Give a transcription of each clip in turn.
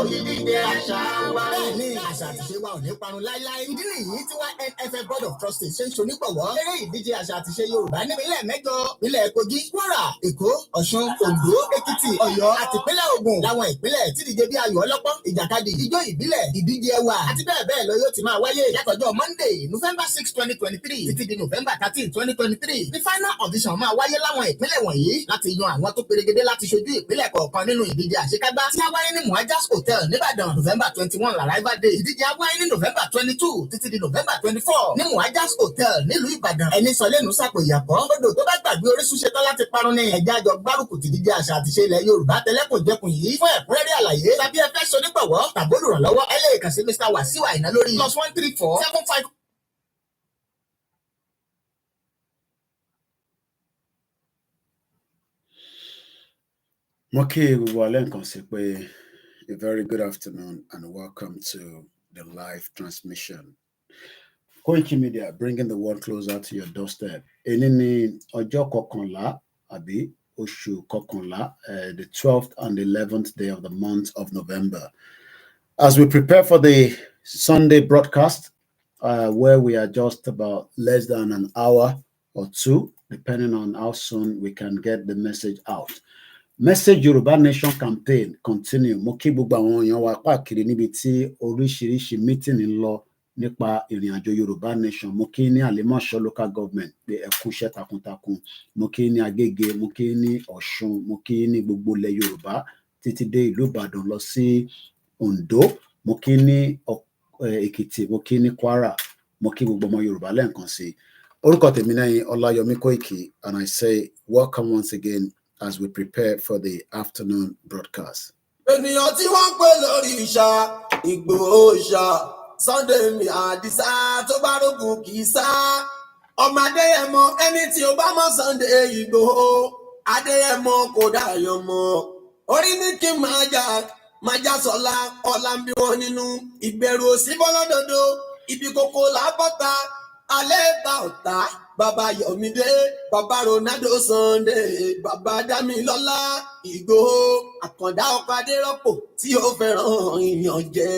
ìdíje àṣà wa. Bẹ́ẹ̀ni àṣà àti ṣe wa ò ní parun láíláí. Ìdí nìyí tí YNFF Board of Trustees ṣe ń ṣonígbọ̀wọ́ eré ìdíje àṣà àti ṣe Yorùbá nípínlẹ̀ mẹ́jọ ìpínlẹ̀ Kogi, Kwara, Èkó, Ọ̀ṣun, Oǹdó, Èkìtì, Ọ̀yọ́ àti ìpínlẹ̀ Ògùn. Láwọn ìpínlẹ̀ tí díje bí ayò ọlọ́pọ́n, ìjàkadì, ijó ìbílẹ̀, ìdíje ẹwà àti bẹ́ẹ̀ bẹ́ẹ̀ lọ yóò ti máa wáyé látọjọ́ Monday, November 6, 2023 títí di November 13, 2023. The final audition máa wáyé láwọn ìpínlẹ̀ wọ̀nyí láti yan àwọn tó perégedé láti ṣojú ìpínlẹ̀ kọ̀ọ̀kan nínú ìdíje àṣekágbá tí á wáyé ní Muajas Hotel n'Íbàdàn November 21 l'arrival day. Ìdíje á wáyé ní November 22 títí di November 24 ní Muajas Hotel nílùú Ìbàdàn. Ẹni sọ lẹ́nu sàpò ìyàpọ̀ odò tó bá gbàgbé orísun ṣetán láti parun ní ẹ̀já àjọ gbárùkù ti díje àṣà àti ṣe ilẹ̀ Yorùbá tẹlẹ́kùnjẹkùn yìí. Fún ẹ̀kúnrẹ́rẹ́ àlàyé tàbí ẹ fẹ́ ṣonígbọ̀wọ́ tàbí olùrànlọ́wọ́ ẹ lè kàn sí Mr. Wasiu Àìná lórí +134 75. Mo kí gbogbo alẹ́ nǹkan sí pé a very good afternoon and welcome to the live transmission. Koiki Media bringing the world closer to your doorstep. Èní ni ọjọ́ kọkànlá àbí oṣù kọkànlá, the 12th and 11th day of the month of November. As we prepare for the Sunday broadcast, where we are just about less than an hour or two, depending on how soon we can get the message out. Message Yoruba Nation campaign continue. Mo kí gbogbo àwọn èèyàn wa káàkiri níbi tí oríṣiríṣi meeting ń lọ nípa ìrìn àjò Yoruba Nation. Mo kí ní Àlèmọ́ṣọ́ local government pé ẹ kú iṣẹ́ takuntakun. Mo kí ní Agége, mo kí ní Ọ̀ṣun, mo kí ní gbogbo ilẹ̀ Yorùbá títí dé ìlú Ìbàdàn lọ sí Oǹdó, mo kí ní Èkìtì, mo kí ní Kwara, mo kí gbogbo ọmọ Yorùbá lẹ́ẹ̀kan sí. Orúkọ tèmi náà Ọláyọmí Kóìkì, and I say welcome once again as we prepare for the afternoon broadcast. Ènìyàn tí wọ́n pè lórí ìṣà, Ìgbòho ìṣà, Sunday mi Àdìsá tó bá rógun kì í sá. Ọmọ Adéyẹmọ ẹni tí ó bá mọ̀ Sunday Ìgbòho, Adéyẹmọ kò dáyọ̀ mọ́. Orí ní kí n máa já sọ́lá, ọ̀la ń bí wọn nínú. Ìbẹ̀rù òsì bọ́lọ́dọ̀dọ̀, ibi kòkó làbọ́ta, alẹ́ bá ọ̀tá. Bàbá Yọ̀mídé, Bàbá Ronaldo Sunday, Bàbá Dámilọ́lá Ìgbòho, Àkàndá ọkọ̀ Adérọ́pò tí ó fẹ́ràn ìyànjẹ.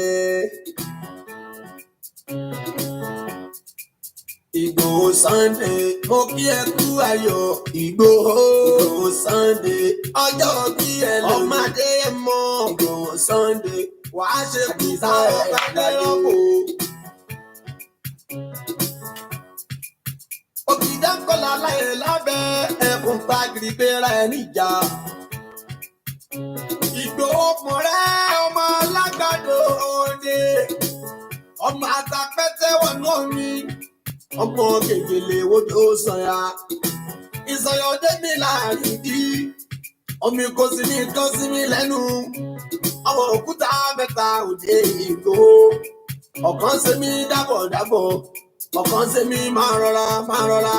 Ìgbòho Sunday, mo kí ẹ kú ayọ̀. Ìgbòho Sunday, ọjọ́ bí ẹ lọ. Ọmọ Adéyẹmọ Ìgbòho Sunday, wàá ṣe pizza ọkọ̀ Adérọ́pò. Òkìdánkọ́lá láyé lábẹ́ ẹkùn pàgìrì gbéra ẹ níjà. Ìgbòho pọ̀nrẹ́ ọmọ alágbàdo òde, ọmọ àtàpẹ́tẹ́ wọnú omi, ọmọ gègèlè wodò sànyà. Ìsànyà òde mi láàrin dí, omi kò sí ní tán sí mi lẹ́nu. Àwọn òkúta mẹ́ta òde Ìgbòho, ọ̀kan ṣe mí dábọ̀dábọ̀. Ọ̀kan ṣe mí máa rọra.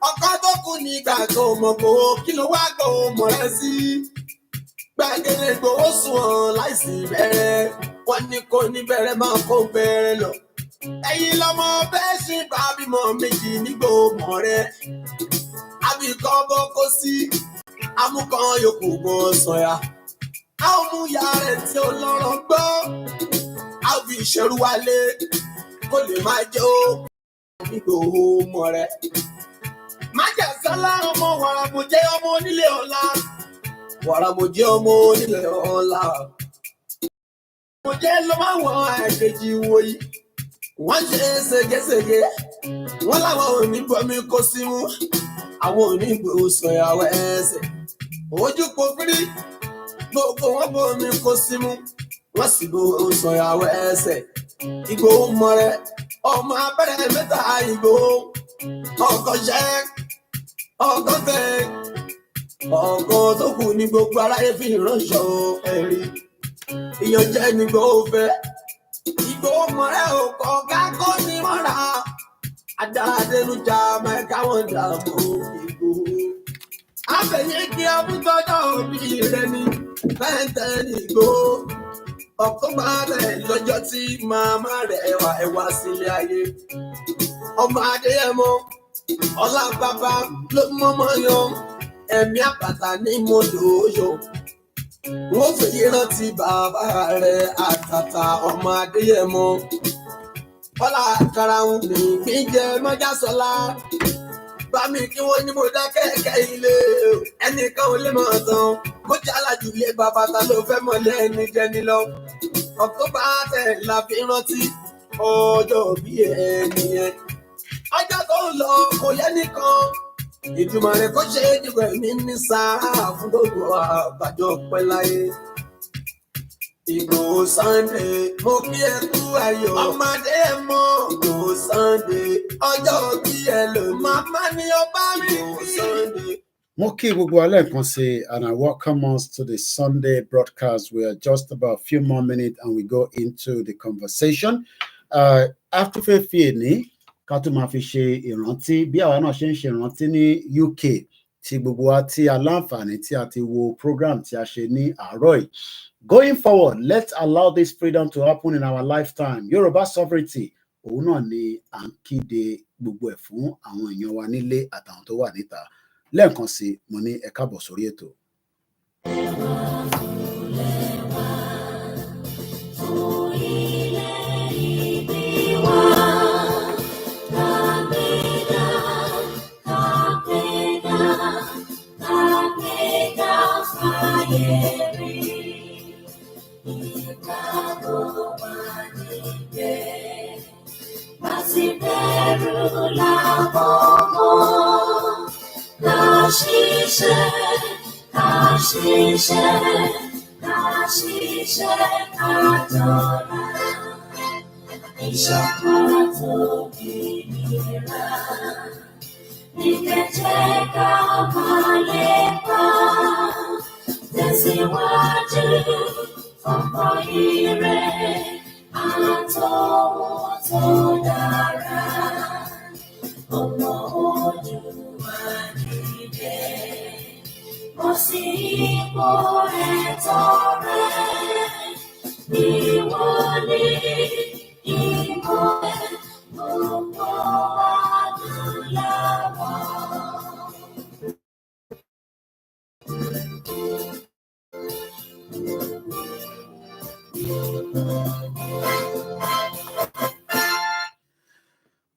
Ọ̀kan tó kù nígbà tó mọ̀ Ìgbòho, kí ló wá Ìgbòho mọ̀ rẹ sí? Gbàgede Ìgbòho sùn hàn láìsí bẹ̀rẹ̀. Wọ́n ní kò ní bẹ̀rẹ̀ máa kó bẹ̀rẹ̀ lọ. Ẹ̀yin lọmọ bẹ́ẹ̀ ṣì bá bímọ méjì n'Ìgbòho mọ̀ rẹ. Àbíkan bọ́ kó sí, amúkan yòókù bọ́ sọ̀yà. A ó mú ìyá rẹ̀ tí ó lọ́rọ̀ gbọ́. A ó fi ìṣẹ́rú wálé. Kó lè máa jẹ́ ó Ìgbòho mọ̀ rẹ̀. Májà sálá ọmọ wàràmọ̀jẹ́ ọmọ onílé ọ̀la. Wàràmọ̀jẹ́ ọmọ onílé ọ̀la. Wàràmọ̀jẹ́ ló máa wọ àìkejì wòyí. Wọ́n ṣe ségesège. Wọ́n láwọn òní bọ́mi kó símú. Àwọn òní Ìgbòho sọ̀yàwó ẹsẹ̀. Ojú kò fírí. Gbogbo wọn bọ́mi kó símú. Wọ́n sì Ìgbòho sọ̀yàwó ẹsẹ̀. Ìgbòho mọ̀ rẹ̀, ọmọ abẹ́rẹ́ mẹ́ta Ìgbòho, ọkọ̀ ṣẹ́, ọkọ̀ tẹ̀, ọkọ̀ tó kù ní gbogbo aráyé fi ránṣọ ẹ̀rí. Ìyànjẹ ní Ìgbòho fẹ́, Ìgbòho mọ̀ rẹ̀ ọkọ̀ gágó ní mọ́ra, adáadénújà mẹ́ka wọn dààmú Ìgbòho. Àfẹ̀yẹ́ kí abútọ́jọ́ òbí rẹ̀ ní fẹ́ǹtẹ̀ ní Ìgbòho. Ọ̀kọ́gbà rẹ̀ lọ́jọ́ tí màmá rẹ̀ wá sílé ayé. Ọmọ Adéyẹmọ, ọlá bàbá ló mọ́mọ́ yan. Ẹ̀mí àpàtà ní mọ́dò yọ. wọ́n fèyí rántí bàbá rẹ̀ àtàtà ọmọ Adéyẹmọ. Ọlá karahun ní gbíjẹ mọ́jásọ́lá. Bá mi kí wọ́n ní mo dá kẹ̀kẹ́ ilé. Ẹnìkan ò lè mọ̀ tán. Mo jẹ́ alájú ilé bàbá ta ló fẹ́ mọ̀lẹ́ ẹni jẹni lọ. October 10 la fi rántí ọjọ́ bí ẹni yẹn. Ọjọ́ tó ń lọ kò yẹ nìkan. Ìtumọ̀ rẹ̀ kò ṣe é dìbò ẹ̀mí ní sáà fún gbogbo àbájọ pẹ́ láyé. Ìgbòho Sunday, mo kí ẹ kú ayọ̀. Ọmọdé ẹ mọ̀. Ìgbòho Sunday, ọjọ́ bí ẹ lò ní. Màmá ni ọba mi kí. Ìgbòho Sunday. Mo kí gbogbo alẹ́ kan sí, and I welcome us to the Sunday broadcast. We are just about a few more minutes and we go into the conversation. After ní ká tó máa fi ṣe ìrántí bí àwa náà ṣe ń ṣe ìrántí ní UK tí gbogbo wa tí aláǹfààní tí a ti wo program tí a ṣe ní àárọ̀ yìí. Going forward, let's allow this freedom to happen in our lifetime. Yoruba sovereignty, òun náà ni à ń kéde gbogbo ẹ̀ fún àwọn èèyàn wa nílé àtàwọn tó wà níta. Lẹ́ẹ̀kan sí, mo ní ẹ káàbọ̀ sórí ètò.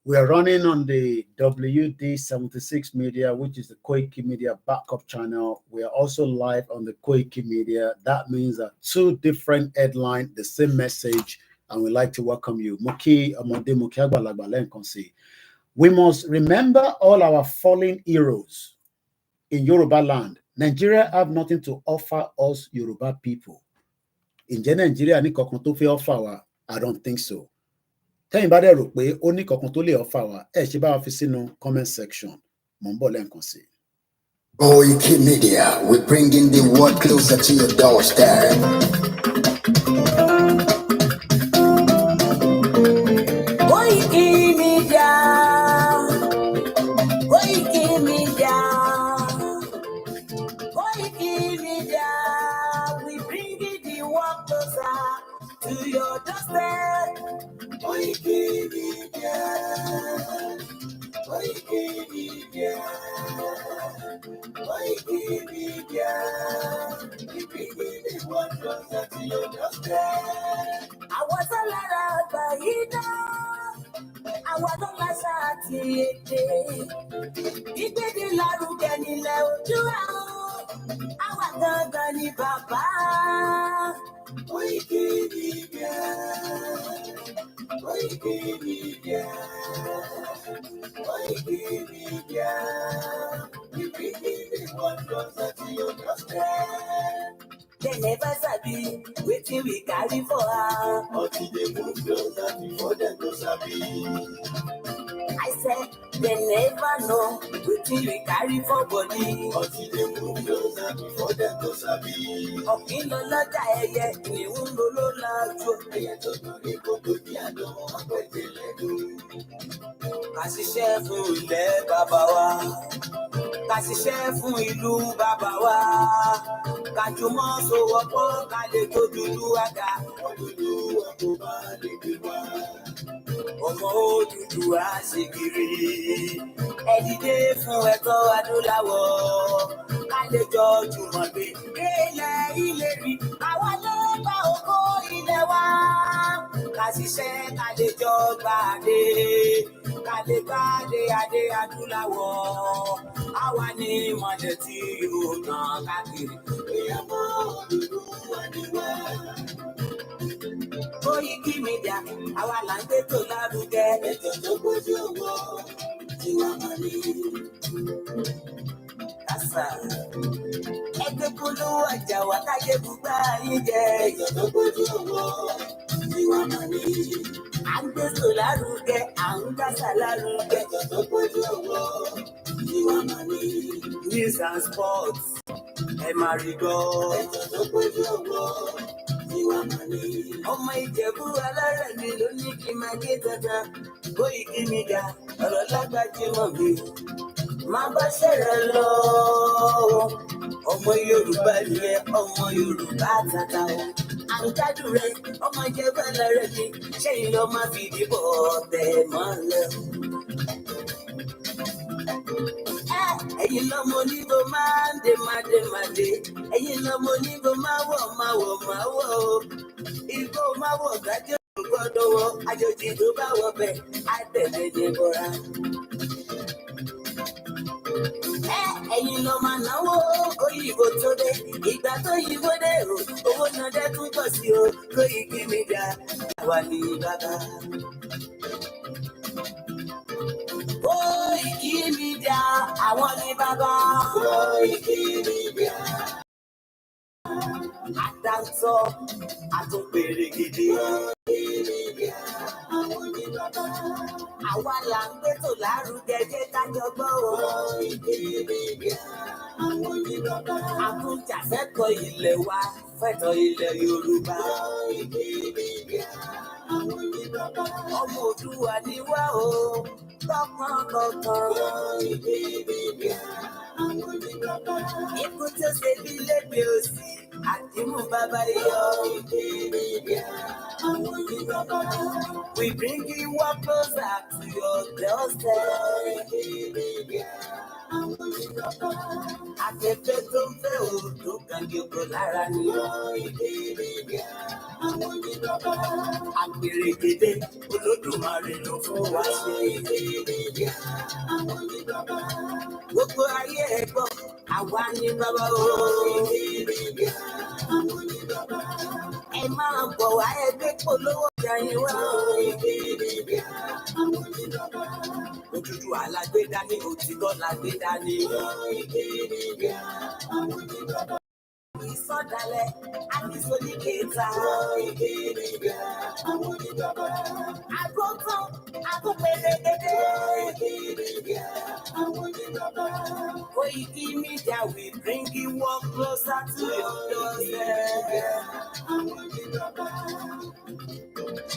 We are running on the WD76 Media, which is the Koiki Media backup channel. We are also live on the Koiki Media. That means that two different headlines, the same message, and we'd like to welcome you. We must remember all our fallen heroes in Yorubaland. Nigeria have nothing to offer us Yoruba people. In Nigeria, I don't think so. Tẹ́yìn bá dẹ̀ rò pé ó ní kankan tó lè ọ̀fà wa ẹ̀ ṣe bá wa fi sínú comment section mò ń bọ̀ lẹ́ẹ̀kan sí. Koiki Media, we're bringing the world closer to your doorstep. Koiki Media, Koiki Media, Koiki Media, we bringing the world closer to your doorstep. Koiki Media, Koiki Media, Koiki Media, we bring the world closer to your doorstep. Àwọn tó lára ọgbà yìí náà, àwọn tó láṣà àti èdè, ìgbéde lárugẹ nílẹ̀ Oòduà, àwọn gangan ni bàbá. Koiki Media. Koiki Media, Koiki Media, we bring the world closer to your doorstep. They never sabi wetin we carry for her. Until they move closer before them go sabi. I said they never know wetin we carry for body. Until they move closer before them go sabi. Ọ̀kìn lọ lọ́jà ẹyẹ ìhun ló ló lájú. Ẹyẹ tó torí kókó ní àná àpẹẹrẹ lẹ́nu. Ká ṣiṣẹ́ fún ilẹ̀ bàbá wa. Ká ṣiṣẹ́ fún ìlú bàbá wa. Ká jùmọ̀ sowọ́pọ̀ ká lè tó dúdú àga. Olùdó ọkọ̀ bá lè gbé wá. ọmọ Odùduwà ṣègìrì. Ẹ dìde fún ẹ̀kọ́ adúláwọ̀, ká lè jọ jùmọ̀ gbé délẹ̀ ìlérí. Àwa ló gba ògo ilẹ̀ wa, ká ṣiṣẹ́ ká lè jọ gbàdé, ká lè gbàdé adé adúláwọ̀. Àwa ni ìmọ̀lẹ̀ tí yóò tàn káàkiri. Ìyàwó Odùduwà ni wá. Koiki Media, àwa là ń gbé tó lárugẹ. Ètò tó gbójú owó tí wọ́n mọ̀ ní. Kásá. Ẹgbẹ́ polówó ọjà wá káyé bùgbà yín jẹ. Ètò tó gbójú owó tí wọ́n mọ̀ ní. À ń gbé tó lárugẹ, à ń gbàsà lárugẹ. Ètò tó gbójú owó tí wọ́n mọ̀ ní. News and sports, ẹ máa rí gbọ́. Ètò tó gbójú owó. Ọmọ Ìjẹ̀bú alárẹ̀ mi ló ní kí n máa gé dandan. Koiki Media, ọ̀rọ̀ lágbàjì mọ̀ mi. Má bá ṣẹ̀rẹ̀ lọ. Ọmọ Yorùbá nìyẹn, ọmọ Yorùbá tata o. À ń gbádùn rẹ̀, ọmọ Ìjẹ̀bú alárẹ̀ mi. Ṣẹ́yìn lọ máa fi ìdìbò ọ̀tẹ̀ mọ́lẹ̀. Ẹ̀yin lọ́mọ onígbò máa ń dé máa dé máa dé. Ẹ̀yin lọ́mọ onígbò máa wọ̀ máa wọ̀ máa wọ̀ o. Igbó máa wọ̀ gájọ́ gbọ́dọ̀ wọ. Àjòjì tó bá wọ bẹ̀ á tẹ̀lé ní bọ́ra. Ẹ̀yin lọ máa náwó òyìnbó tó dé. Ìgbà tó yìnbó dé o, owó náà dẹ́ tún pọ̀ sí o. Koiki Media, àwa ni bàbá. Koiki Media, àwọn ni bàbá. Koiki Media. Àdáńtọ́, àtúnpèrè gidi. Koiki Media, àwọn ni bàbá. Àwa là ń gbé tó lárugẹ jẹ́ kájọ gbọ́ o. Koiki Media, àwọn ni bàbá. Àtúnjàfẹ́tọ̀ọ́ ilẹ̀ wa, fẹ́tọ̀ọ́ ilẹ̀ Yorùbá. Koiki Media, àwọn ni bàbá. Ọmọ Oòduà ni wá o. Koiki Media, àwọn ni bàbá. Ikú tó ṣe bí lébi òsì, àdìmú bàbá yọ. Koiki Media, àwọn ni bàbá. We bring you one closer to your doorstep. Koiki Media, àwọn ni bàbá. Afẹ́fẹ́ tó ń fẹ́ òòdù kan yóò lára ni. Koiki Media, àwọn ni bàbá. Àgbèrègèdè Olódùmarè ló fún wa ṣe. Koiki Media, àwọn ni bàbá. Gbogbo ayé ẹ gbọ́, àwa ni bàbá o. Koiki Media, àwọn ni bàbá. Ẹ máa bọ̀ wá ẹgbẹ́ polówó ọjà yín wá. Koiki Media, àwọn ni bàbá. Odùduwà la gbé dání, òtítọ́ la gbé dání. Koiki Media, àwọn ni bàbá. Ìsọdalẹ̀ àbísọ́lì kẹta. Koiki Media, àwọn ni bàbá. Àgọ́tàn àtúnpẹ̀lẹ̀gẹ̀dẹ̀. Koiki Media, àwọn ni bàbá. Koiki Media, we bring you one closer to your doorstep. Àwọn ni bàbá.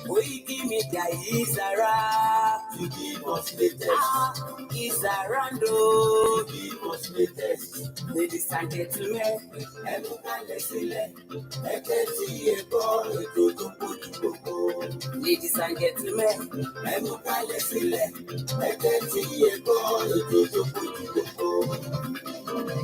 Koiki Media is around. You give us latest. Is around o. You give us latest. Ladies and gentlemen, ẹ mú kalẹ̀ sílẹ̀. Ẹ tẹ́tí ẹ gbọ́ ètò tó kojú gbogbo. Ladies and gentlemen, ẹ mú kalẹ̀ sílẹ̀. Ẹ tẹ́tí ẹ gbọ́ ètò tó kojú gbogbo.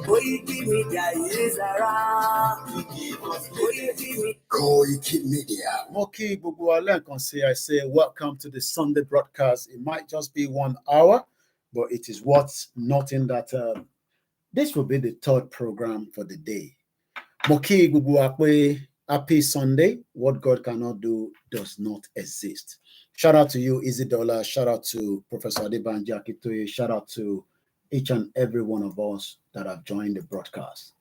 Koiki Media is around. You give us latest. Koiki Media. Mo kí gbogbo wa lẹ́ẹ̀kan sí, I say welcome to the Sunday broadcast. It might just be 1 hour, but it is worth noting that this will be the third program for the day. Mo kí gbogbo wa pé happy Sunday. What God cannot do does not exist. Shout out to you, Easy Dollar. Shout out to Professor Adebanji Akitoye. Shout out to each and every one of us that have joined the broadcast.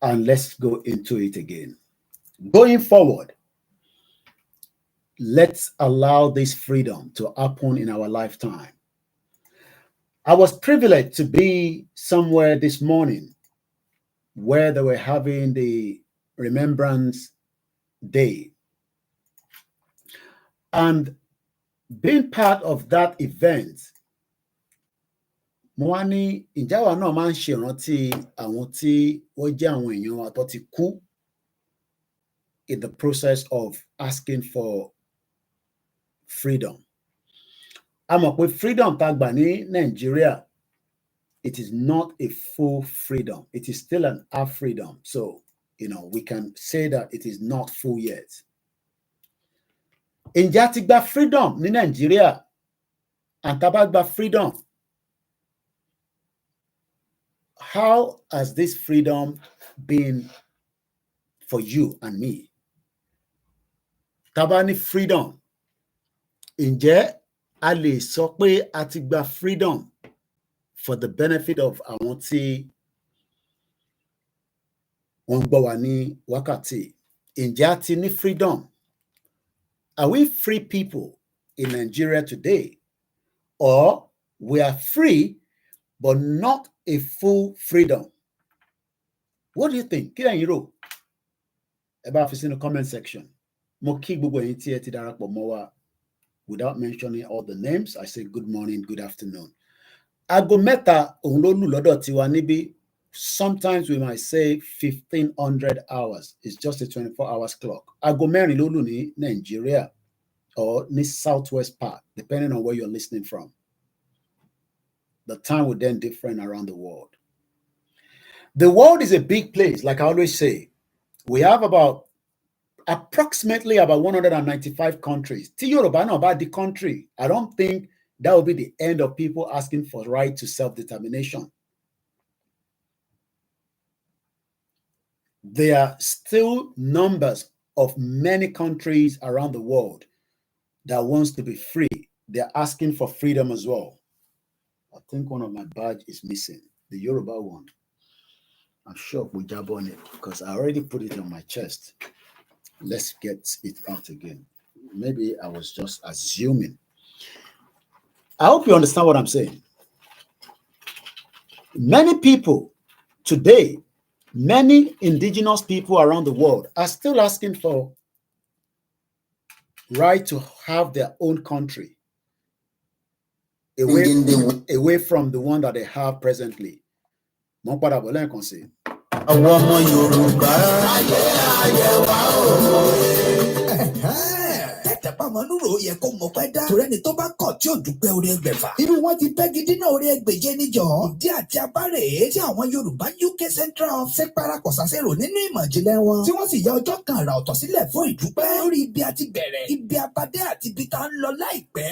And let's go into it again. Going forward, let's allow this freedom to happen in our lifetime. I was privileged to be somewhere this morning where they were having the Remembrance Day. And being part of that event, mo wá ní ìjáwá náà máa ń ṣèrántí àwọn tí wọ́n jẹ́ àwọn èèyàn wa tó ti kú in the process of asking for freedom. A mọ̀ pé freedom tá a gbà ní Nàìjíríà, it is not a full freedom. It is still an half freedom. So, we can say that it is not full yet. Ǹjẹ́ a ti gba freedom ní Nàìjíríà? And tá a bá gba freedom, how has this freedom been for you and me? Tá a bá ní freedom, ǹjẹ́ a lè sọ pé a ti gba freedom for the benefit of àwọn tí wọ́n gbọ́ wa ní wákàtí? Ǹjẹ́ a ti ní freedom? Are we free people in Nigeria today? Or we are free, but not a full freedom? What do you think? Kí lẹ̀yin rò? Ẹ bá fi sínú comment section. Mo kí gbogbo ẹ̀yin tí ẹ ti darapọ̀ mọ́ wa. Without mentioning all the names, I say good morning, good afternoon. Aago mẹ́ta òun ló lù lọ́dọ̀ tiwa níbí. Sometimes we might say 1500 hours. It's just a 24 hours clock. Aago mẹ́rin ló lù ní Nigeria or ní southwest part, depending on where you're listening from. The time will then differ around the world. The world is a big place, like I always say. We have approximately about 195 countries. Tí Yorùbá náà bá di country, I don't think that will be the end of people asking for right to self-determination. There are still numbers of many countries around the world that wants to be free. They're asking for freedom as well. I think one of my badge is missing, the Yoruba one. I'm sure we'll jab on it because I already put it on my chest. Let's get it out again. Maybe I was just assuming. I hope you understand what I'm saying. Many people today, many indigenous people around the world are still asking for right to have their own country away from the one that they have presently. Mo padà bọ̀ lẹ́ẹ̀kan sí. Àwọn ọmọ Yorùbá ayé wa o. Tẹ́tẹ̀pá mọ́núrò yẹ kó mọ̀ pẹ́ dá. Torí ẹni tó bá kọ̀ tí ò dúpẹ́ orí ẹgbẹ̀fà. Irú wọn ti pẹ́ gidi náà orí ẹgbẹ̀je níjọ́. Ìdí àti abárè tí àwọn Yorùbá UK Central Office parapọ̀ sàṣẹ̀rò nínú ìmọ̀ ìjìnlẹ̀ wọn. Tí wọ́n sì ya ọjọ́ kan àrà ọ̀tọ̀ sílẹ̀ fún ìdúpẹ́. Lórí ibi àti bẹ̀rẹ̀, ibi abadé àti ibi tá ń lọ láìpẹ́.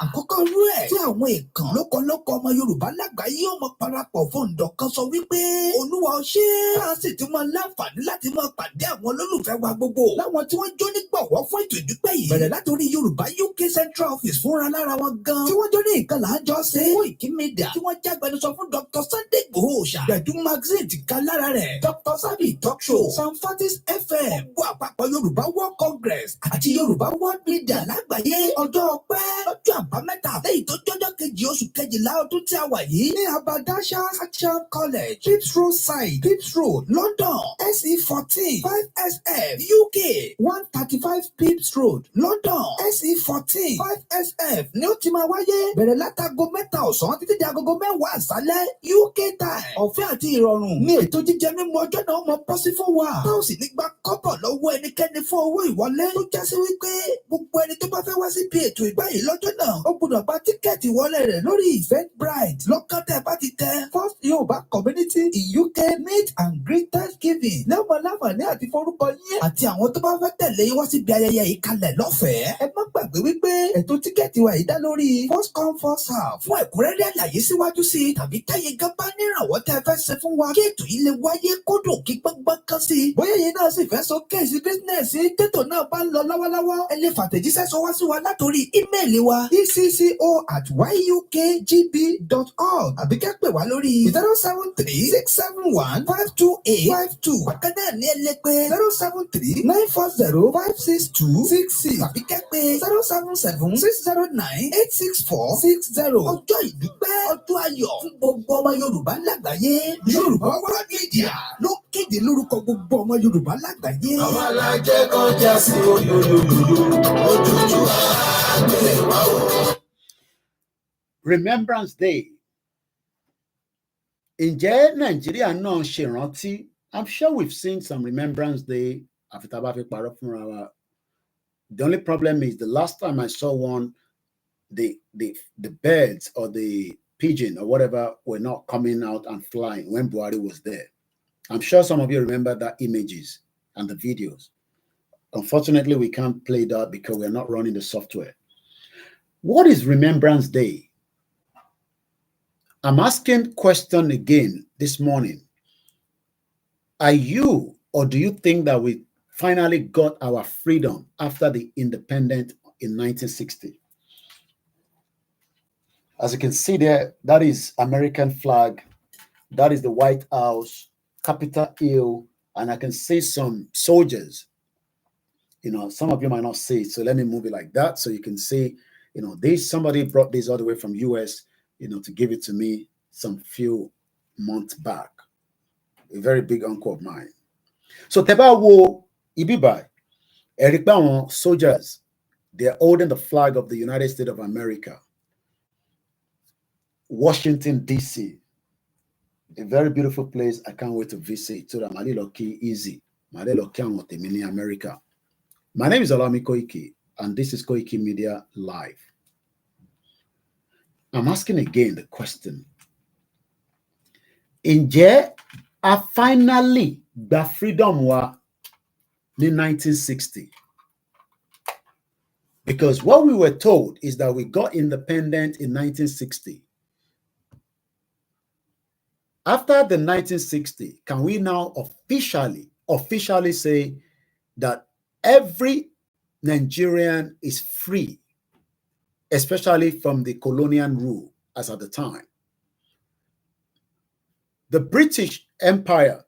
Àkọ́kọ́ rú ẹ̀ tí àwọn èèkàn lókọlókọ ọmọ Yorùbá lágbàáyé ọmọ parapọ̀ fún ǹdọ̀ kan sọ wípé Olúwa ó ṣe é. A sì ti máa láǹfààní láti máa pàdé àwọn olólùfẹ́ wa gbogbo. Láwọn tí wọ́n jó nígbọ̀wọ́ fún ètò ìdúpẹ́ yìí. Bẹ̀rẹ̀ látòrí Yorùbá UK Central Office fúnra lára wọn gan. Tí wọ́n jó ní nǹkan là ń jọ ṣe. Fún Ìkímídà tí wọ́n jágbẹnusọ fún Dr. Sunday Igboho Òòṣà. Gbẹ̀dú magazine ti ká lára rẹ̀. Dr. Sabi Talk Show. Sam Fatis FM. Gbogbo àpapọ̀ Yorùbá World Congress àti Yorùbá World Media lágbàáyé. Ọjọ́ ọpẹ́ lọ́jọ́ àbámẹ́ta lẹ́yìn tó jọjọ́ kejì oṣù kejìlá ọdún tí a wà yìí. Ní Abadasha Action College, Pips Road Side, Pips Road, London, SE14, 5SF, UK, 135 Pips Road, London, SE14, 5SF. Ní ó ti máa wáyé. Bẹ̀rẹ̀ látago mẹ́ta ọ̀sán títí di agogo mẹ́wàá àṣálẹ́ UK time. Ọ̀fẹ́ àti ìrọ̀rùn. Ní ètò jíjẹ mímu ọjọ́ náà mọ pọ́sí fún wa. Táwọn sì ní gba kọ́bọ̀ lọ́wọ́ ẹnikẹ́ni fún owó ìwọlé. Tó jásí wípé gbogbo ẹni tó bá fẹ́ wá sí bí ètò ìgbà yìí lọ́jọ́ náà, ó gbọ́dọ̀ gba tíkẹ́ẹ̀tì wọlé rẹ̀ lórí Eventbrite. Lọ́kàn tẹ́ bá ti tẹ First Yorùbá Community in UK Meet and Greet Thanksgiving. Lẹ́wọ̀n láǹfààní àti forúkọ yín àti àwọn tó bá fẹ́ tẹ̀lé wá síbi ayẹyẹ yìí kalẹ̀ lọ́fẹ̀ẹ́. Ẹ má gbàgbé wípé ètò tíkẹ́ẹ̀tì wa yìí dá lórí first come first serve. Fún ẹ̀kúnrẹ́rẹ́ àlàyé síwájú sí i tàbí tẹ́yìn gan bá nírànwọ́ tẹ́ fẹ́ ṣe fún wa kí ètò yìí lè wáyé kódò kí gbọ́ngbọ́n kan sí i. Bóyá yìí náà sì fẹ́ so kéèsì bísínẹ́sì tètò náà bá ń lọ lọ́wọ́lọ́wọ́. Ẹ lè fàtẹ̀jíṣẹ́ sọwọ́ sí wa látòrí ímeèlì wa ecco@yukgb.org àbí kẹ́ pè wá lórí 073-671-52852. Bákan náà ní ẹ lè pè 073-940-56266 àbí kẹ́ pè 077-609-86460. Ọjọ́ ìdúpẹ́ ọjọ́ ayọ̀ fún gbogbo ọmọ Yorùbá lágbàáyé. Yorùbá World Media ló kéde lórúkọ gbogbo ọmọ Yorùbá lágbàáyé. Àwọn alájẹ kọjá sí olólùlù ojújú àgbẹ̀ wa o. Remembrance Day. Ǹjẹ́ Nàìjíríà náà ṣèrántí? I'm sure we've seen some Remembrance Day àfi tá a bá fi parọ́ fúnra wa. The only problem is the last time I saw one, the birds or the pigeon or whatever were not coming out and flying when Buhari was there. I'm sure some of you remember that images and the videos. Unfortunately, we can't play that because we're not running the software. What is Remembrance Day? I'm asking question again this morning. Are you, or do you think that we finally got our freedom after the independence in 1960? As you can see there, that is American flag. That is the White House, Capitol Hill, and I can see some soldiers. You know, some of you might not see it, so let me move it like that so you can see, you know, somebody brought this all the way from US, you know, to give it to me some few months back. A very big uncle of mine. So teba wo ibibai, erikba soldiers, they're holding the flag of the United States of America. Washington, D.C. A very beautiful place. I can't wait to visit. So that Mali Loki easy. Mali Loki in America. My name is Olami Koiki, and this is Koiki Media Live. I'm asking again the question. Ǹjẹ́ a finally got freedom wa in 1960? Because what we were told is that we got independent in 1960. After the 1960, can we now officially say that every Nigerian is free, especially from the colonial rule as at the time? The British Empire,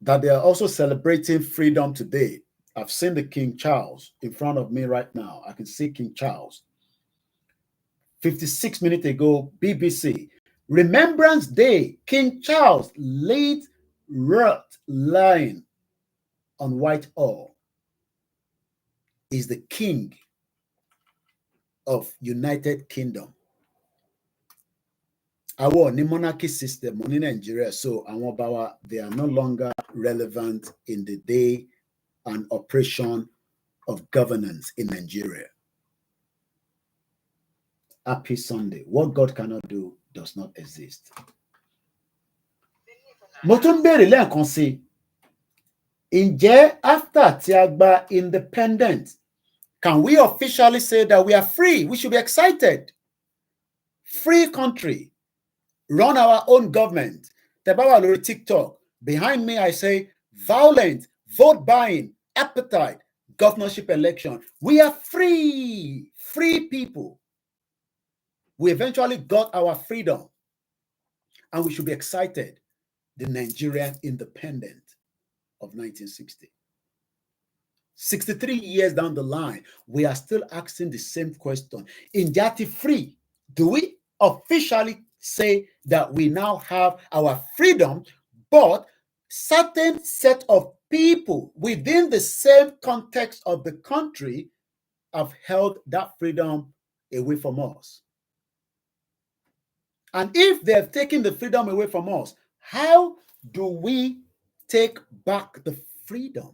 that they are also celebrating freedom today. I've seen the King Charles in front of me right now. I can see King Charles. 56 minutes ago, BBC. Remembrance Day, King Charles laid wrought lying on Whitehall is the king of United Kingdom. Our monarchy system in Nigeria, so they are no longer relevant in the day and operation of governance in Nigeria. Happy Sunday. What God cannot do does not exist. Motumberi lẹ́ẹ̀kan sí. Ǹjẹ́ after tí a gba independence, can we officially say that we are free? We should be excited. Free country. Run our own government. Tebawa lori TikTok. Behind me, I say violent, vote buying, appetite, governorship election. We are free. Free people. We eventually got our freedom. And we should be excited. The Nigerian independence of 1960. 63 years down the line, we are still asking the same question. In Jati free, do we officially say that we now have our freedom, but certain set of people within the same context of the country have held that freedom away from us? And if they have taken the freedom away from us, how do we take back the freedom?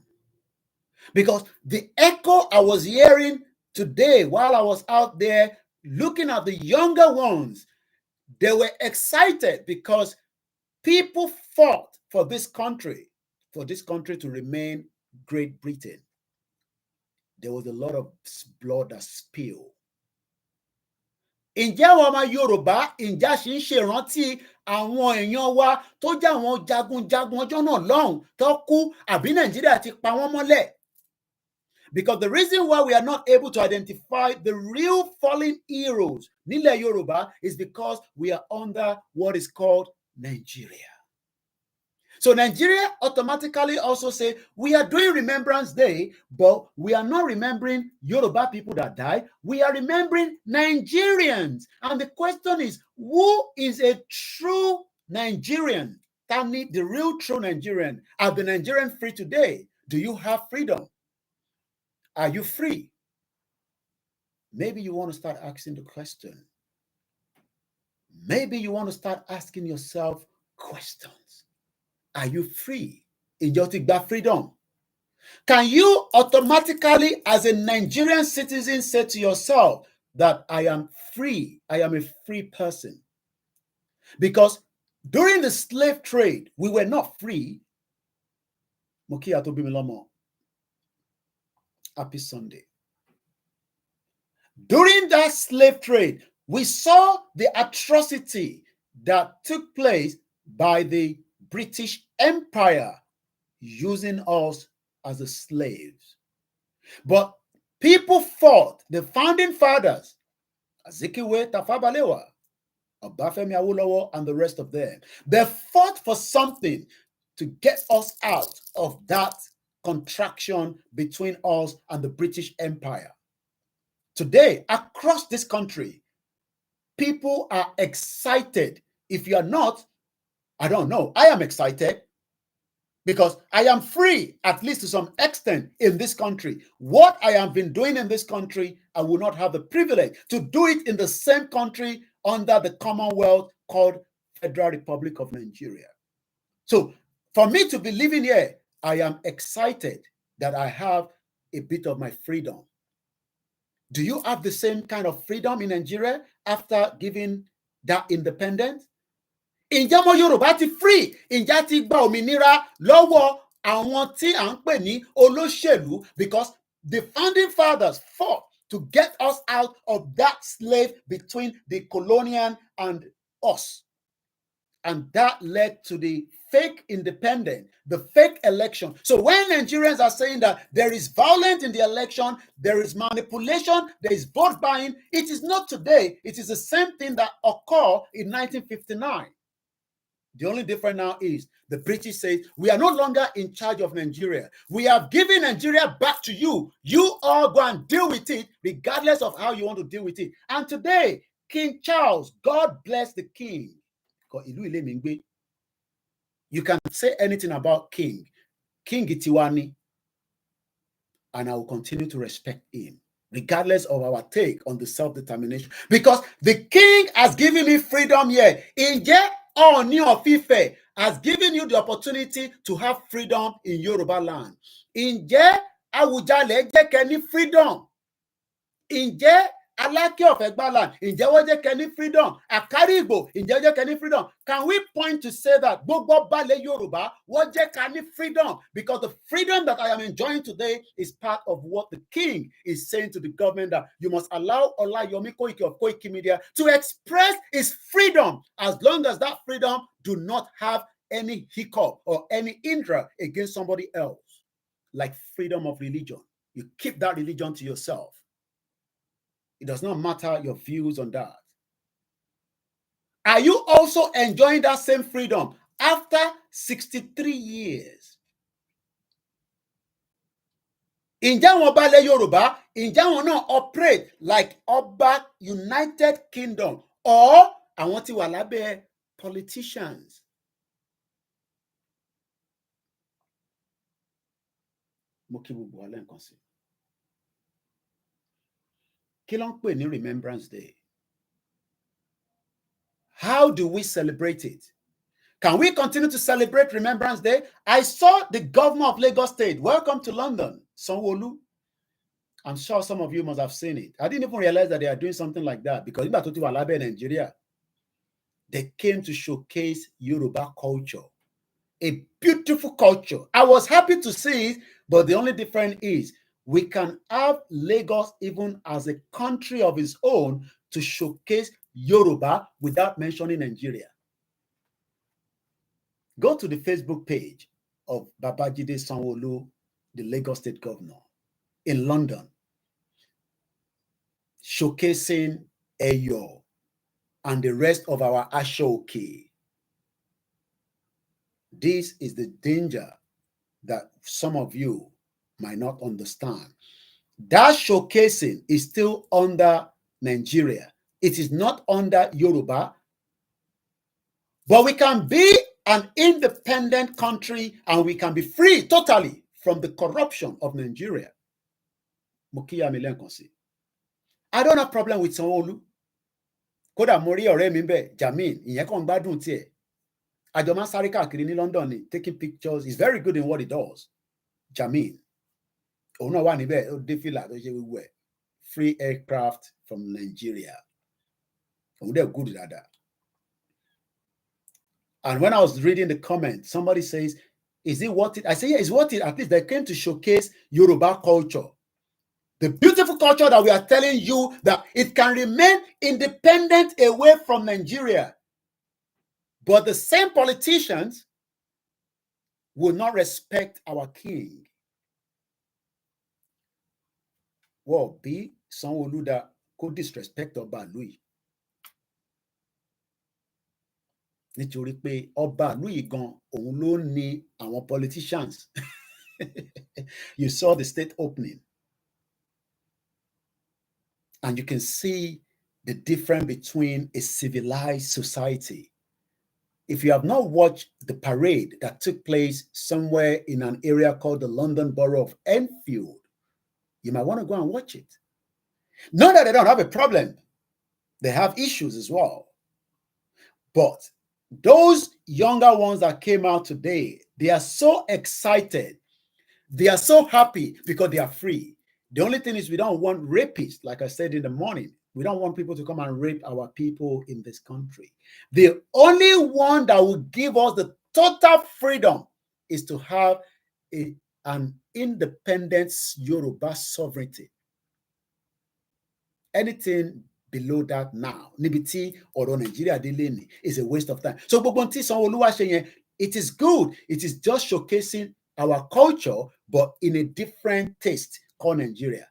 Because the echo I was hearing today while I was out there looking at the younger ones, they were excited because people fought for this country to remain Great Britain. There was a lot of blood that spilled. Ǹjẹ́ àwọn ọmọ Yorùbá ǹjẹ́ ṣì ń ṣèrántí àwọn èèyàn wa tó jẹ́ àwọn jagunjagun ọjọ́ náà lọ́hùn tó kú àbí Nàìjíríà ti pa wọ́n mọ́lẹ̀? Because the reason why we are not able to identify the real fallen heroes nílẹ̀ Yorùbá is because we are under what is called Nigeria. So Nigeria automatically also say, we are doing Remembrance Day, but we are not remembering Yoruba people that died. We are remembering Nigerians. And the question is, who is a true Nigerian? Tani, the real true Nigerian. Are the Nigerians free today? Do you have freedom? Are you free? Maybe you want to start asking the question. Maybe you want to start asking yourself questions. Are you free? Ǹjẹ́ o ti gba freedom? Can you automatically, as a Nigerian citizen, say to yourself that I am free, I am a free person? Because during the slave trade, we were not free. Happy Sunday. During that slave trade, we saw the atrocity that took place by the British Empire using us as the slaves. But people fought, the founding fathers, Azikiwe, Tafawa Balewa, Obafemi Awolowo, and the rest of them. They fought for something to get us out of that contraction between us and the British Empire. Today, across this country, people are excited. If you are not, I don't know. I am excited because I am free, at least to some extent, in this country. What I have been doing in this country, I will not have the privilege to do it in the same country under the Commonwealth called Federal Republic of Nigeria. So for me to be living here, I am excited that I have a bit of my freedom. Do you have the same kind of freedom in Nigeria after giving that independence? Ǹjẹ́ ọmọ Yorùbá ti free? Ǹjẹ́ ti gba òmìnira lọ́wọ́ àwọn tí à ń pè ní olóṣèlú? Because the founding fathers fought to get us out of that slave between the colonial and us. And that led to the fake independence, the fake election. So when Nigerians are saying that there is violence in the election, there is manipulation, there is vote buying, it is not today. It is the same thing that occurred in 1959. The only difference now is the British say, we are no longer in charge of Nigeria. We have given Nigeria back to you. You all go and deal with it, regardless of how you want to deal with it. And today, King Charles, God bless the king. You can say anything about King Itiwani, and I will continue to respect him, regardless of our take on the self-determination. Because the king has given me freedom here. Ǹjẹ́ Ọọ̀ni of Ife has given you the opportunity to have freedom in Yoruba land? Ǹjẹ́ Awùjalẹ̀ jẹ́ kẹ́ ní freedom? Ǹjẹ́ Aláké of Egbaland, ǹjẹ́ wọ́n jẹ́ kẹ́ ní freedom? Àkárí Ìgbò, ǹjẹ́ wọ́n jẹ́ kẹ́ ní freedom? Can we point to say that gbogbo balẹ̀ Yorùbá wọ́n jẹ́ ká ní freedom? Because the freedom that I am enjoying today is part of what the king is saying to the government, that you must allow Olayomi Koiki of Koiki Media to express his freedom, as long as that freedom do not have any hiccup or any hindrance against somebody else. Like freedom of religion. You keep that religion to yourself. It does not matter your views on that. Are you also enjoying that same freedom after 63 years? Ǹjẹ́ àwọn balẹ̀ Yorùbá, ǹjẹ́ àwọn náà operate like Ọba United Kingdom, or àwọn tí wà lábẹ́ politicians? Mo kí gbogbo wa lẹ́ẹ̀kan sí. Kí ló ń pè ní Remembrance Day? How do we celebrate it? Can we continue to celebrate Remembrance Day? I saw the governor of Lagos State. Welcome to London, Sanwo-Olu. I'm sure some of you must have seen it. I didn't even realize that they are doing something like that, because in Nigeria, they came to showcase Yoruba culture, a beautiful culture. I was happy to see it, but the only difference is we can have Lagos even as a country of its own to showcase Yoruba without mentioning Nigeria. Go to the Facebook page of Babajide Sanwo-Olu, the Lagos State Governor, in London, showcasing Eyo and the rest of our Ashoke. This is the danger that some of you might not understand. That showcasing is still under Nigeria. It is not under Yoruba. But we can be an independent country and we can be free totally from the corruption of Nigeria. I don't have problem with Sanwo-Olu. Kódà mo rí ọ̀rẹ́ mi ńbẹ̀, Jamin, ìyẹn kàn gbádùn tiẹ̀. Àjọ máa ń sáré káàkiri ní London ni, taking pictures. He's very good in what he does. Jamin, Oh no, one they feel like free aircraft from Nigeria. Oh, they're good at that. And when I was reading the comments, somebody says, is it worth it? I say, yeah, it's worth it. At least they came to showcase Yoruba culture. The beautiful culture that we are telling you that it can remain independent away from Nigeria. But the same politicians will not respect our king. Well, B, Sanwo-Olu that could disrespect Oba Louis. Nítorí pé Ọba Louis gan òun ló ní àwọn politicians. You saw the state opening. And you can see the difference between a civilized society. If you have not watched the parade that took place somewhere in an area called the London Borough of Enfield, you might want to go and watch it. Not that they don't have a problem. They have issues as well. But those younger ones that came out today, they are so excited. They are so happy because they are free. The only thing is we don't want rapists, like I said in the morning. We don't want people to come and rape our people in this country. The only one that will give us the total freedom is to have an independent Yoruba sovereignty. Anything below that now, Nibiti or Nigeria Deleni, is a waste of time. So it is good. It is just showcasing our culture, but in a different taste called Nigeria.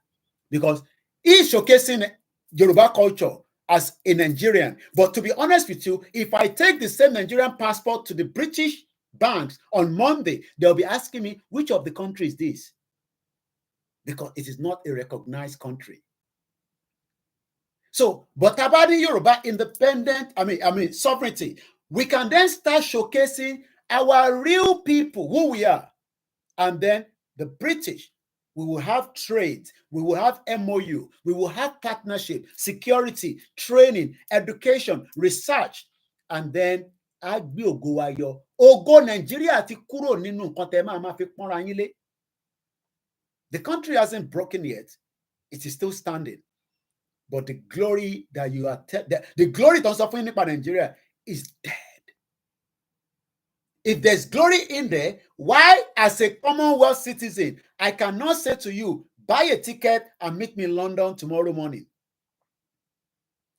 Because he's showcasing Yoruba culture as a Nigerian. But to be honest with you, if I take the same Nigerian passport to the British banks on Monday, they'll be asking me, which of the country is this? Because it is not a recognized country. So, but about the Yoruba independent, sovereignty, we can then start showcasing our real people, who we are. And then the British, we will have trade, we will have MOU, we will have partnership, security, training, education, research, and then Ogo Nigeria ti kúrò nínú nǹkan tẹ́ máa fi pọ́nra yín lé. The country hasn't broken yet. It is still standing. But the glory that you are, the glory that's suffering in Nigeria is dead. If there's glory in there, why, as a Commonwealth citizen, I cannot say to you, buy a ticket and meet me in London tomorrow morning?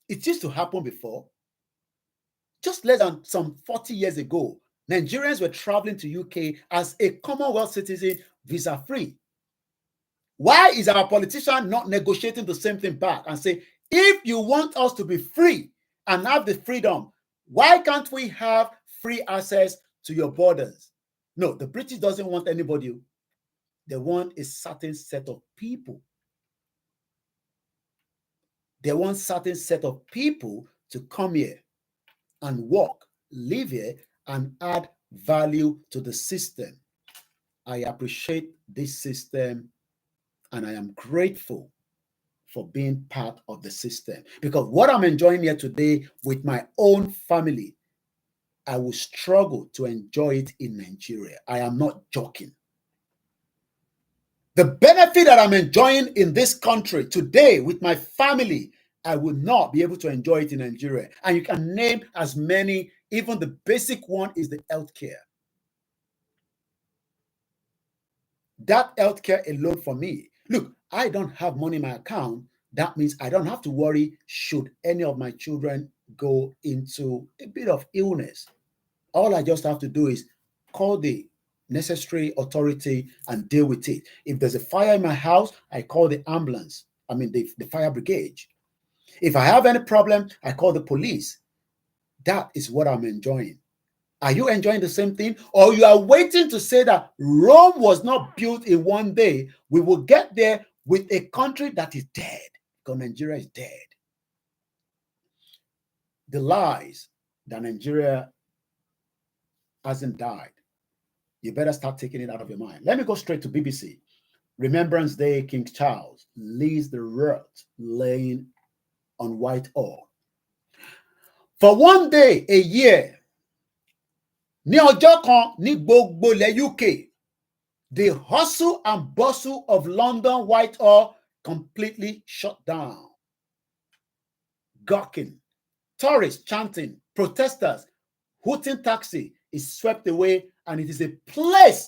It used to happen before. Just less than some 40 years ago, Nigerians were traveling to UK as a Commonwealth citizen, visa-free. Why is our politician not negotiating the same thing back and say, if you want us to be free and have the freedom, why can't we have free access to your borders? No, the British doesn't want anybody. They want a certain set of people. They want a certain set of people to come here and work, live here, and add value to the system. I appreciate this system, and I am grateful for being part of the system. Because what I'm enjoying here today with my own family, I will struggle to enjoy it in Nigeria. I am not joking. The benefit that I'm enjoying in this country today with my family, I will not be able to enjoy it in Nigeria. And you can name as many, even the basic one is the healthcare. That healthcare alone for me, look, I don't have money in my account. That means I don't have to worry should any of my children go into a bit of illness. All I just have to do is call the necessary authority and deal with it. If there's a fire in my house, I call the ambulance. The fire brigade. If I have any problem, I call the police. That is what I'm enjoying. Are you enjoying the same thing? Or you are waiting to say that Rome was not built in one day? We will get there with a country that is dead, because Nigeria is dead. The lies that Nigeria hasn't died, you better start taking it out of your mind. Let me go straight to BBC. Remembrance Day, King Charles leaves the wreath laying on Whitehall. For one day a year, ní ọjọ́ kan ní gbogbo ilẹ̀ UK, The hustle and bustle of London Whitehall completely shut down. Gawking, tourists chanting, protesters, hooting taxi is swept away, and it is a place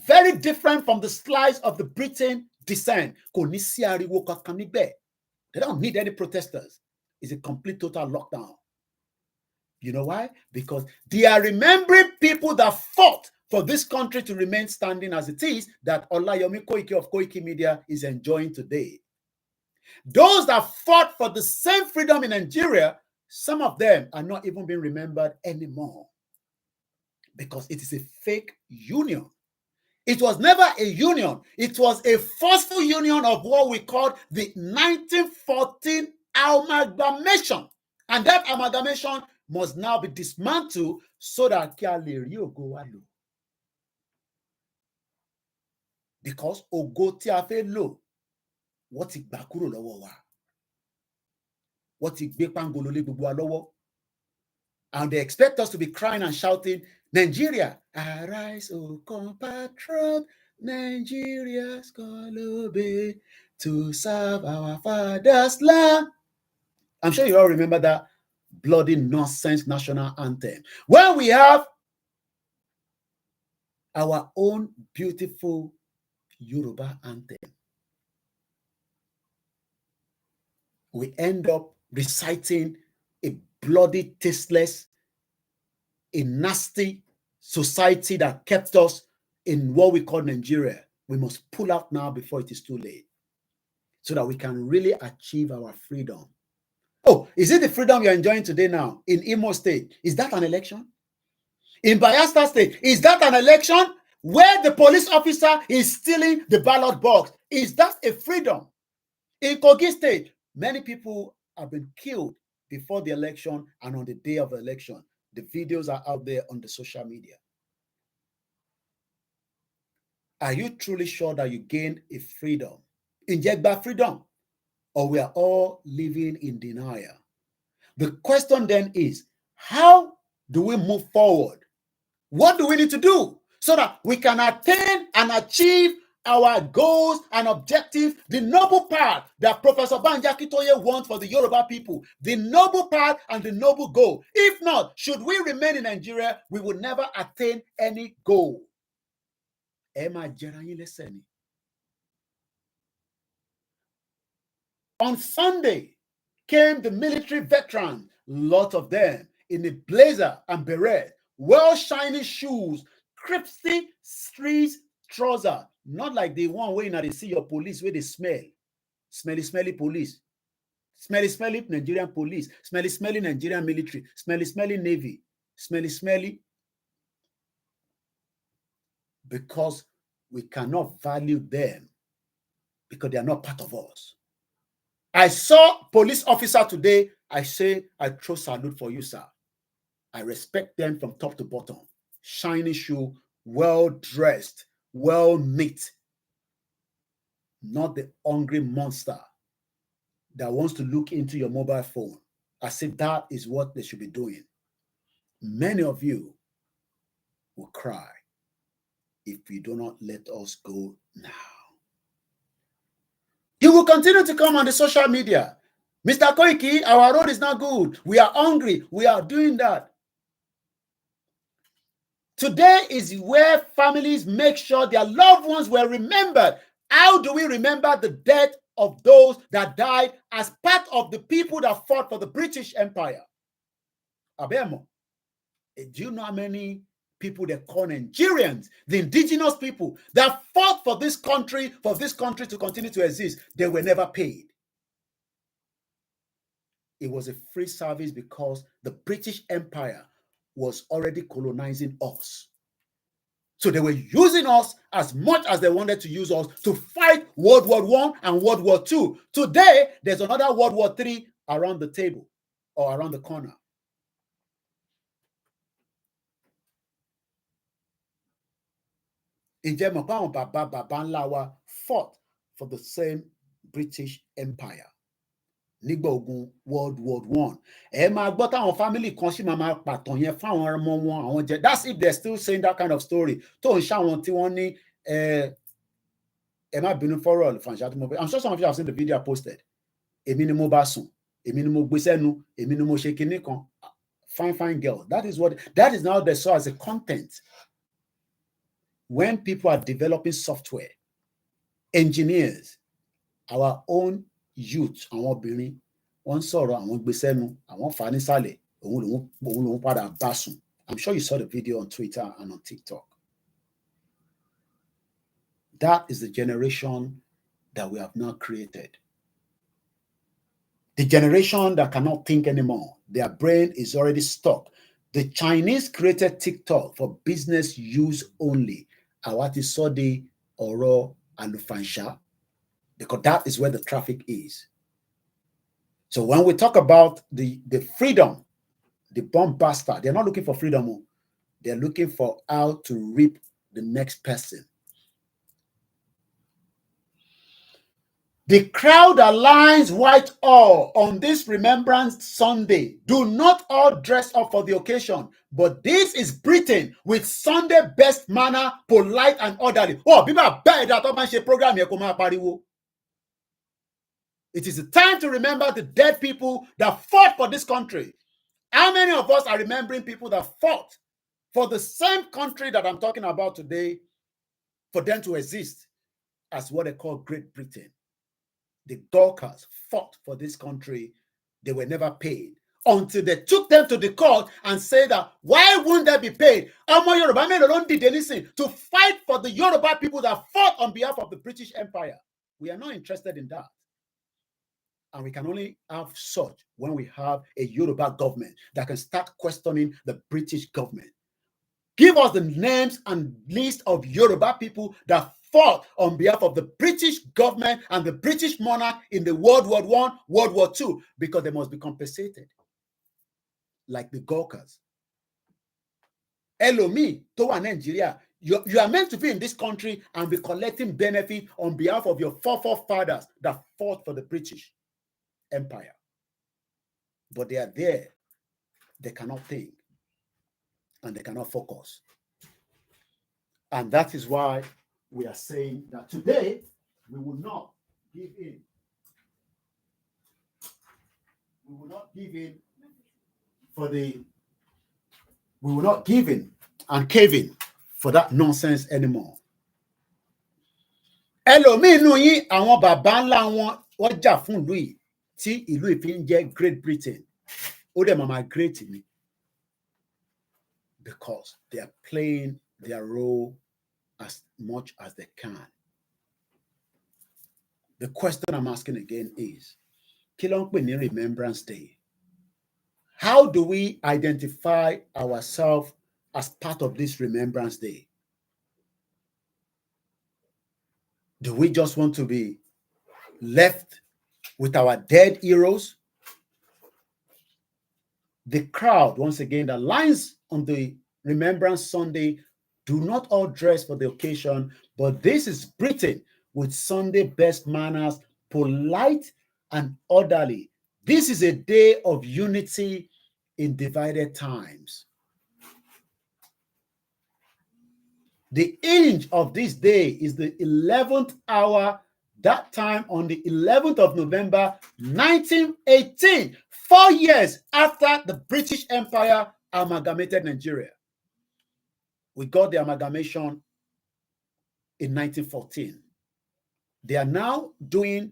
very different from the slice of the Britain descent. They don't need any protesters. It's a complete total lockdown. You know why? Because they are remembering people that fought for this country to remain standing as it is, that Olayomi Koiki of Koiki Media is enjoying today. Those that fought for the same freedom in Nigeria, some of them are not even being remembered anymore because it is a fake union. It was never a union. It was a forceful union of what we call the 1914 amalgamation. And that amalgamation must now be dismantled so that because ogo tí a fẹ́ lò, wọ́n ti gbà kúrò lọ́wọ́ wa. Wọ́n ti gbé pangolo lé gbogbo wa lọ́wọ́. And they expect us to be crying and shouting, Nigeria, arise, O compatriot, Nigeria's call obey to serve our father's land. I'm sure you all remember that bloody nonsense national anthem. When we have our own beautiful Yoruba anthem, we end up reciting a bloody, tasteless, a nasty society that kept us in what we call Nigeria. We must pull out now before it is too late so that we can really achieve our freedom. Oh, is it the freedom you're enjoying today now in Imo State? Is that an election? In Bayelsa State, is that an election where the police officer is stealing the ballot box? Is that a freedom? In Kogi State, many people have been killed before the election and on the day of the election. The videos are out there on the social media. Are you truly sure that you gained a freedom? Inject freedom, or we are all living in denial? The question then is, how do we move forward? What do we need to do so that we can attain and achieve our goals and objectives, the noble path that Professor Banji Akintoye wants for the Yoruba people, the noble path and the noble goal? If not, should we remain in Nigeria, we will never attain any goal. On Sunday came the military veterans, lot of them in a blazer and beret, well shiny shoes, crispy street trouser, not like the one where they see your police where they smelly police, smelly Nigerian police, smelly Nigerian military, smelly navy, smelly, because we cannot value them because they are not part of us. I saw police officer today. I say, I throw salute for you, sir. I respect them from top to bottom. Shiny shoe, well dressed, well neat. Not the hungry monster that wants to look into your mobile phone as if that is what they should be doing. Many of you will cry if you do not let us go now. You will continue to come on the social media. Mr. Koiki, our road is not good. We are hungry. We are doing that. Today is where families make sure their loved ones were remembered. How do we remember the death of those that died as part of the people that fought for the British Empire? Abemo, do you know how many people they call Nigerians, the indigenous people that fought for this country to continue to exist? They were never paid. It was a free service because the British Empire was already colonizing us. So they were using us as much as they wanted to use us to fight World War I and World War II. Today, there's another World War III around the table or around the corner. Baba ńlá wa fought for the same British Empire. nígbà ogun World War I. Ẹ máa gbọ́ táwọn family kan sì máa pàtàn yẹn fáwọn ọmọ wọn àwọn jẹ. That's if they're still saying that kind of story. Tó ń ṣàwọn tí wọ́n ní ẹ má bínú fọ́rọ̀ fàǹṣà tó mọ̀ pé I'm sure some of you have seen the video I posted. Èmi ni mo bá sùn, èmi ni mo gbé sẹ́nu, èmi ni mo ṣe kinní kan. Fine girl. That is now they saw as a content. When people are developing software, engineers, our own youth, àwọn obìnrin, wọ́n sọ̀rọ̀ àwọn gbé sẹ́nu, àwọn fà nísàlẹ̀, òun lòun padà bá sùn. I'm sure you saw the video on Twitter and on TikTok. That is the generation that we have now created. The generation that cannot think anymore. Their brain is already stuck. The Chinese created TikTok for business use only. Awati Sodi Oro Alufansha. Because that is where the traffic is. So when we talk about the freedom, the bomb bastard, they're not looking for freedom. They're looking for how to reap the next person. The crowd aligns Whitehall on this Remembrance Sunday. Do not all dress up for the occasion, but this is Britain with Sunday best manner, polite and orderly. Oh, people are bad at all program here. It is the time to remember the dead people that fought for this country. How many of us are remembering people that fought for the same country that I'm talking about today, for them to exist as what they call Great Britain? The Gawkers fought for this country. They were never paid until they took them to the court and said that why wouldn't they be paid? Yoruba men alone did anything to fight for the Yoruba people that fought on behalf of the British Empire. We are not interested in that. And we can only have such when we have a Yoruba government that can start questioning the British government. Give us the names and list of Yoruba people that fought on behalf of the British government and the British monarch in the World War I, World War II, because they must be compensated, like the Gawkers. Elomi, Towa Nigeria, you are meant to be in this country and be collecting benefit on behalf of your forefathers that fought for the British Empire. But they are there. They cannot think. And they cannot focus. And that is why we are saying that today we will not give in. We will not give in we will not give in and cave in for that nonsense anymore. Ẹlòmíì nínú yín àwọn bàbá ńlá wọ́n jà fún ìlú yìí tí ìlú yìí fi ń jẹ́ Great Britain. Ó dẹ̀ máa migrate ni. Because they are playing their role as much as they can. The question I'm asking again is, kí ló ń pè ní Remembrance Day? How do we identify ourselves as part of this Remembrance Day? Do we just want to be left with our dead heroes? The crowd, once again, that lines on the Remembrance Sunday, do not all dress for the occasion, but this is Britain with Sunday best manners, polite and orderly. This is a day of unity in divided times. The age of this day is the 11th hour, that time on the 11th of November, 1918, 4 years after the British Empire amalgamated Nigeria. We got the amalgamation in 1914. They are now doing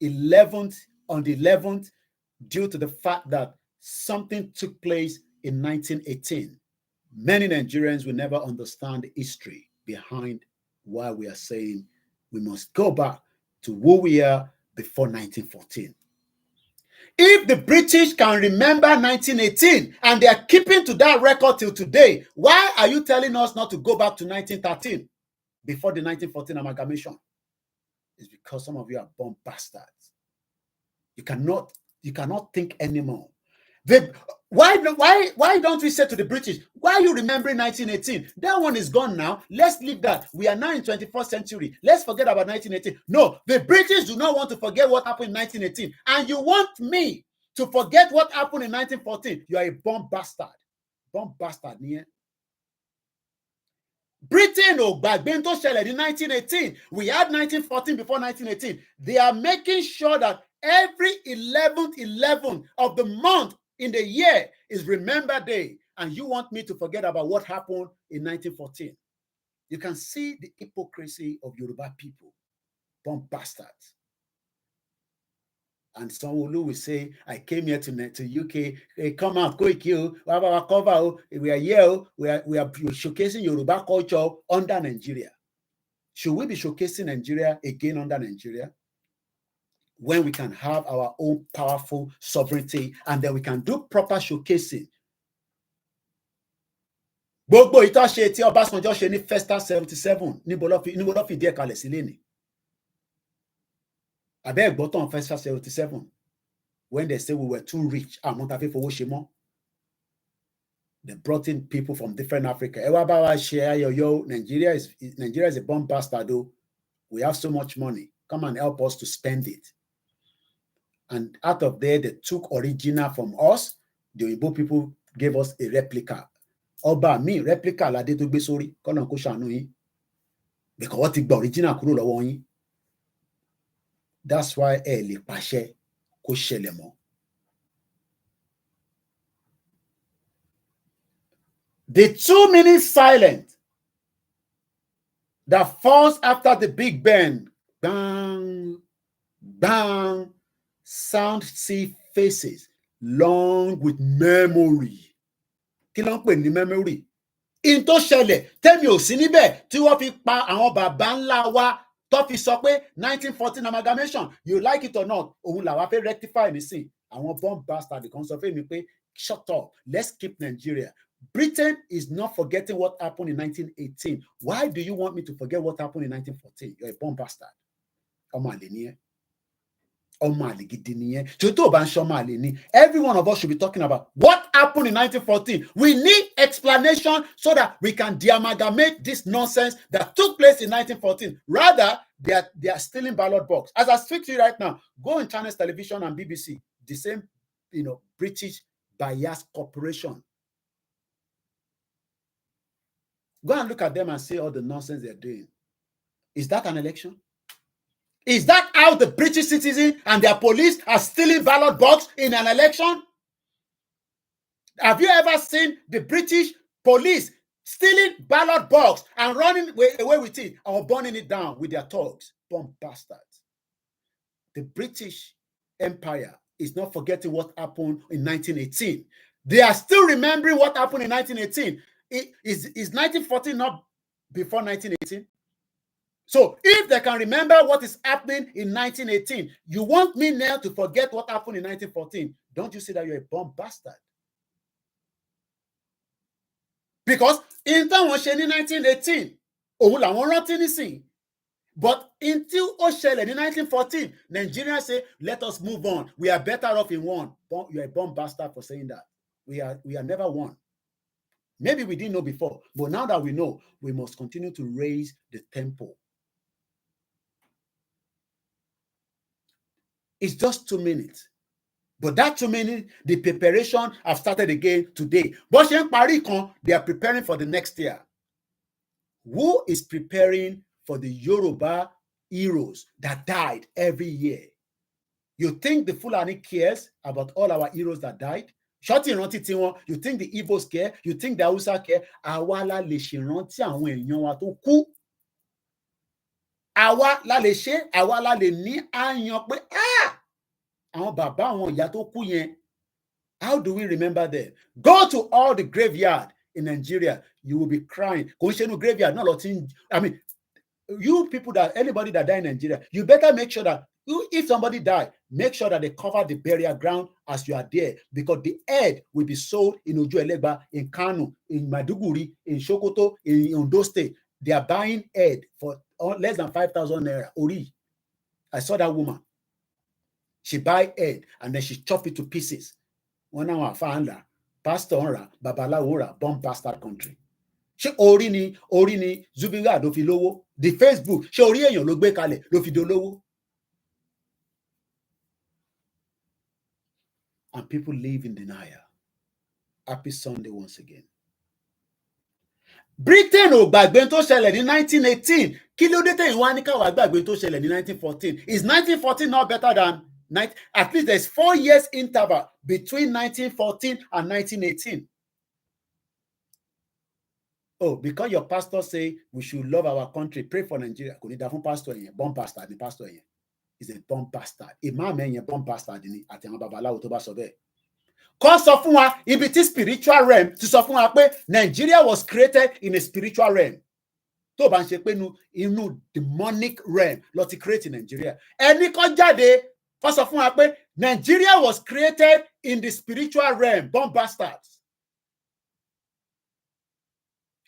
11th on the 11th due to the fact that something took place in 1918. Many Nigerians will never understand the history behind why we are saying we must go back to who we are before 1914. If the British can remember 1918 and they are keeping to that record till today, why are you telling us not to go back to 1913 before the 1914 amalgamation? It's because some of you are born bastards. You cannot think anymore. Why don't we say to the British, why are you remembering 1918? That one is gone now. Let's leave that. We are now in 21st century. Let's forget about 1918. No, the British do not want to forget what happened in 1918. And you want me to forget what happened in 1914. You are a bomb bastard. Bomb bastard, yeah. Britain ò gbàgbé tó ṣẹlẹ̀ in 1918. We had 1914 before 1918. They are making sure that every 11th of the month in the year is Remember Day. And you want me to forget about what happened in 1914. You can see the hypocrisy of Yoruba people. Bomb bastards. And Sanwo-Olu will say, I came here to UK. Hey, come out, quick, you. We are here. We are showcasing Yoruba culture under Nigeria. Should we be showcasing Nigeria again under Nigeria? When we can have our own powerful sovereignty and then we can do proper showcasing. Gbogbo ìtọ́ṣe tí Ọbásanjọ́ ṣe ní Festa 77 níbo ló fi díẹ̀ kalẹ̀ sílé ni. Abeg bottom Festa 77 when they say we were too rich. They brought in people from different Africa. Nigeria is a bomb bastard though. We have so much money. Come and help us to spend it. And out of there, they took original from us. The Igbo people gave us a replica. Oba mi replica la de to gbe sórí kọ́lọ́n kó ṣàánú yín. Because what ti gba original kúrò lọ́wọ́ yín. That's why ẹ lè pàṣẹ kó ṣẹlẹ̀ mọ́. The 2-minute silence that falls after the Big Bang, bang, bang, sound see faces long with memory. Kí ló ń pè ní memory? In tó ṣẹlẹ̀ tẹ́mi ò sí níbẹ̀ tí wọ́n fi pa àwọn bàbá ńlá wa tó fi sọ pé 1914 amalgamation, you like it or not, òun làwa fẹ́ rectify nísìn. Àwọn bomb bastard kan sọ fún mi pé shut up, let's keep Nigeria. Britain is not forgetting what happened in 1918. Why do you want me to forget what happened in 1914? You're a bomb bastard. Ọmọ àlè ni ẹ́. Ọmọ àlè gidi ni ẹ́. Tí o tó bá ń ṣe ọmọ àlè ni, every one of us should be talking about what happened in 1914. We need explanation so that we can de-amalgamate this nonsense that took place in 1914. Rather, they are stealing ballot box. As I speak to you right now, go on Channels Television and BBC, the same, British bias corporation. Go and look at them and see all the nonsense they're doing. Is that an election? Is that how the British citizens and their police are stealing ballot box in an election? Have you ever seen the British police stealing ballot box and running away with it or burning it down with their thugs? Bomb bastards. The British Empire is not forgetting what happened in 1918. They are still remembering what happened in 1918. Is 1914 not before 1918? So if they can remember what is happening in 1918, you want me now to forget what happened in 1914? Don't you see that you're a bomb bastard? Because in time was in 1918, but until Oshele in 1914, Nigerians say, let us move on. We are better off in one. You're a bomb bastard for saying that. We are never one. Maybe we didn't know before, but now that we know, we must continue to raise the tempo. It's just 2 minutes. But that 2 minutes, the preparation have started again today. But they are preparing for the next year. Who is preparing for the Yoruba heroes that died every year? You think the Fulani cares about all our heroes that died? You think the Igbos care? You think the Hausa care? Àwa la lè ṣèrántí àwọn èèyàn wa tó kú. Àwa la lè ṣe, àwa la lè ní àyàn pé àwọn bàbá àwọn ìyá tó kú yẹn. How do we remember them? Go to all the graveyard in Nigeria. You will be crying. Kò ń ṣe inú graveyard náà lọ tí. I mean, you people anybody that die in Nigeria, you better make sure that if somebody died, make sure that they cover the burial ground as you are there, because the head will be sold in Oju Elegba, in Kano, in Maduguri, in Sokoto, in Ondo State. They are buying head for less than 5,000 naira. Ori, I saw that woman. She buy head and then she chop it to pieces. Wọ́n náà àfáà ń rà, pastor ń rà, babaláwo ń rà, bomb bastard country. Ṣé orí ni Zubirat ló fi lówó? The Facebook, ṣé orí èèyàn ló gbé kalẹ̀ ló fi dolówó? And people live in denial. Happy Sunday once again. Britain ò gbàgbé tó ṣẹlẹ̀ ní 1918. Kí ló dé tẹ̀yìn wá ní káwa gbàgbé tó ṣẹlẹ̀ ní 1914? Is 1914 not better than at least there's 4 years interval between 1914 and 1918? Oh, because your pastor say we should love our country, pray for Nigeria. Kò ní dá fún pastor yẹn, bomb bastard ni pastor yẹn. Is a bomb bastard. Imam yẹn bomb bastard ni àti àwọn babaláwo tó bá sọ bẹ́ẹ̀. Kọ́ sọ fún wa ibi tí spiritual realm ti sọ fún wa pé Nigeria was created in a spiritual realm. Tó bá ń ṣe pé inú demonic realm ló ti create Nigeria. Ẹni kọ́ jáde kọ́ sọ fún wa pé Nigeria was created in the spiritual realm. Bomb bastards.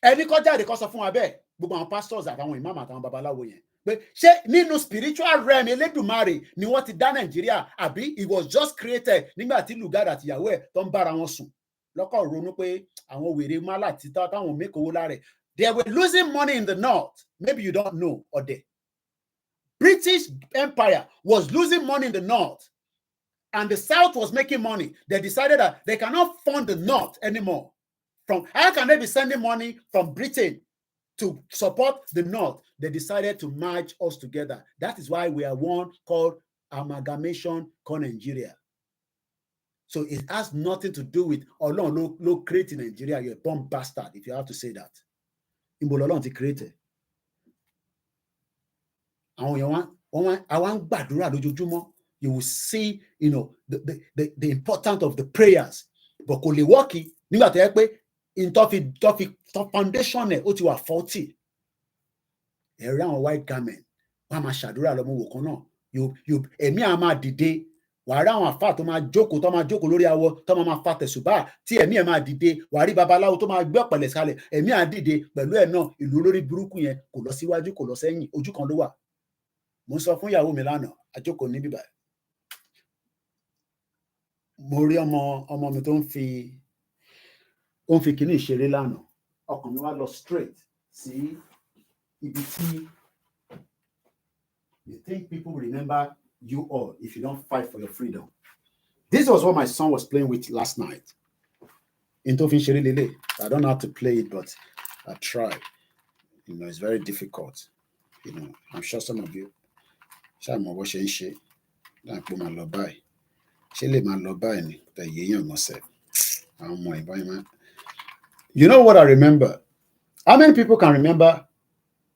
Ẹni kọ́ jáde kọ́ sọ fún wa bẹ́ẹ̀ gbogbo àwọn pastors àtàwọn imam àtàwọn babaláwo yẹn pé ṣé nínú spiritual realm Elédùmarè ni wọ́n ti dá Nàìjíríà àbí it was just created nígbà tí Lugard àti ìyàwó ẹ̀ tó ń bára wọn sùn lọ́kọ̀ ronú pé àwọn wèrè málà títà táwọn mékòwó lára ẹ̀. They were losing money in the north. Maybe you don't know, or they. British Empire was losing money in the north and the south was making money. They decided that they cannot fund the north anymore. How can they be sending money from Britain to support the north? They decided to merge us together. That is why we are one called amalgamation called Nigeria. So it has nothing to do with Olorun lo create Nigeria. You're a bomb bastard if you have to say that. Imbo Olorun ti create. You will see, the importance of the prayers. But kò lè work nígbà tó yẹ pé in foundation ó ti wà faulty. Ẹ̀rí àwọn white garment wọ́n máa ṣàdúrà lọ́mọ wò kan náà. Ẹ̀mí á máa dìde. Wàá rí àwọn àfáà tó máa jókòó lórí awọ tó máa fa tẹ̀sùbá tí ẹ̀mí ẹ̀ máa dìde. Wàá rí babaláwo tó máa gbé ọ̀pẹ̀lẹ̀ kalẹ̀. Ẹ̀mí á dìde pẹ̀lú ẹ̀ náà. Ìlú olórí burúkú yẹn kò lọ síwájú kò lọ sẹ́yìn ojú kan ló wà. Mo sọ fún ìyàwó mi lánàá àjókòó níbí báyìí. Mo rí ọmọ mi tó ń fi kíní ìṣeré lánàá. Ọkàn mi wá lọ straight sí ibi tí you think people remember you all if you don't fight for your freedom. This was what my son was playing with last night. Into fi ṣeré lélẹ̀. I don't know how to play it, but I try. It's very difficult. I'm sure some of you ṣáà mọ̀ bó ṣe ń ṣe láàpò máa lọ báyìí. Ṣé lè máa lọ báyìí ni tẹ̀yẹ yàn mọ̀ọ́sẹ̀ àwọn ọmọ ìbáyìí máa. You know what I remember? How many people can remember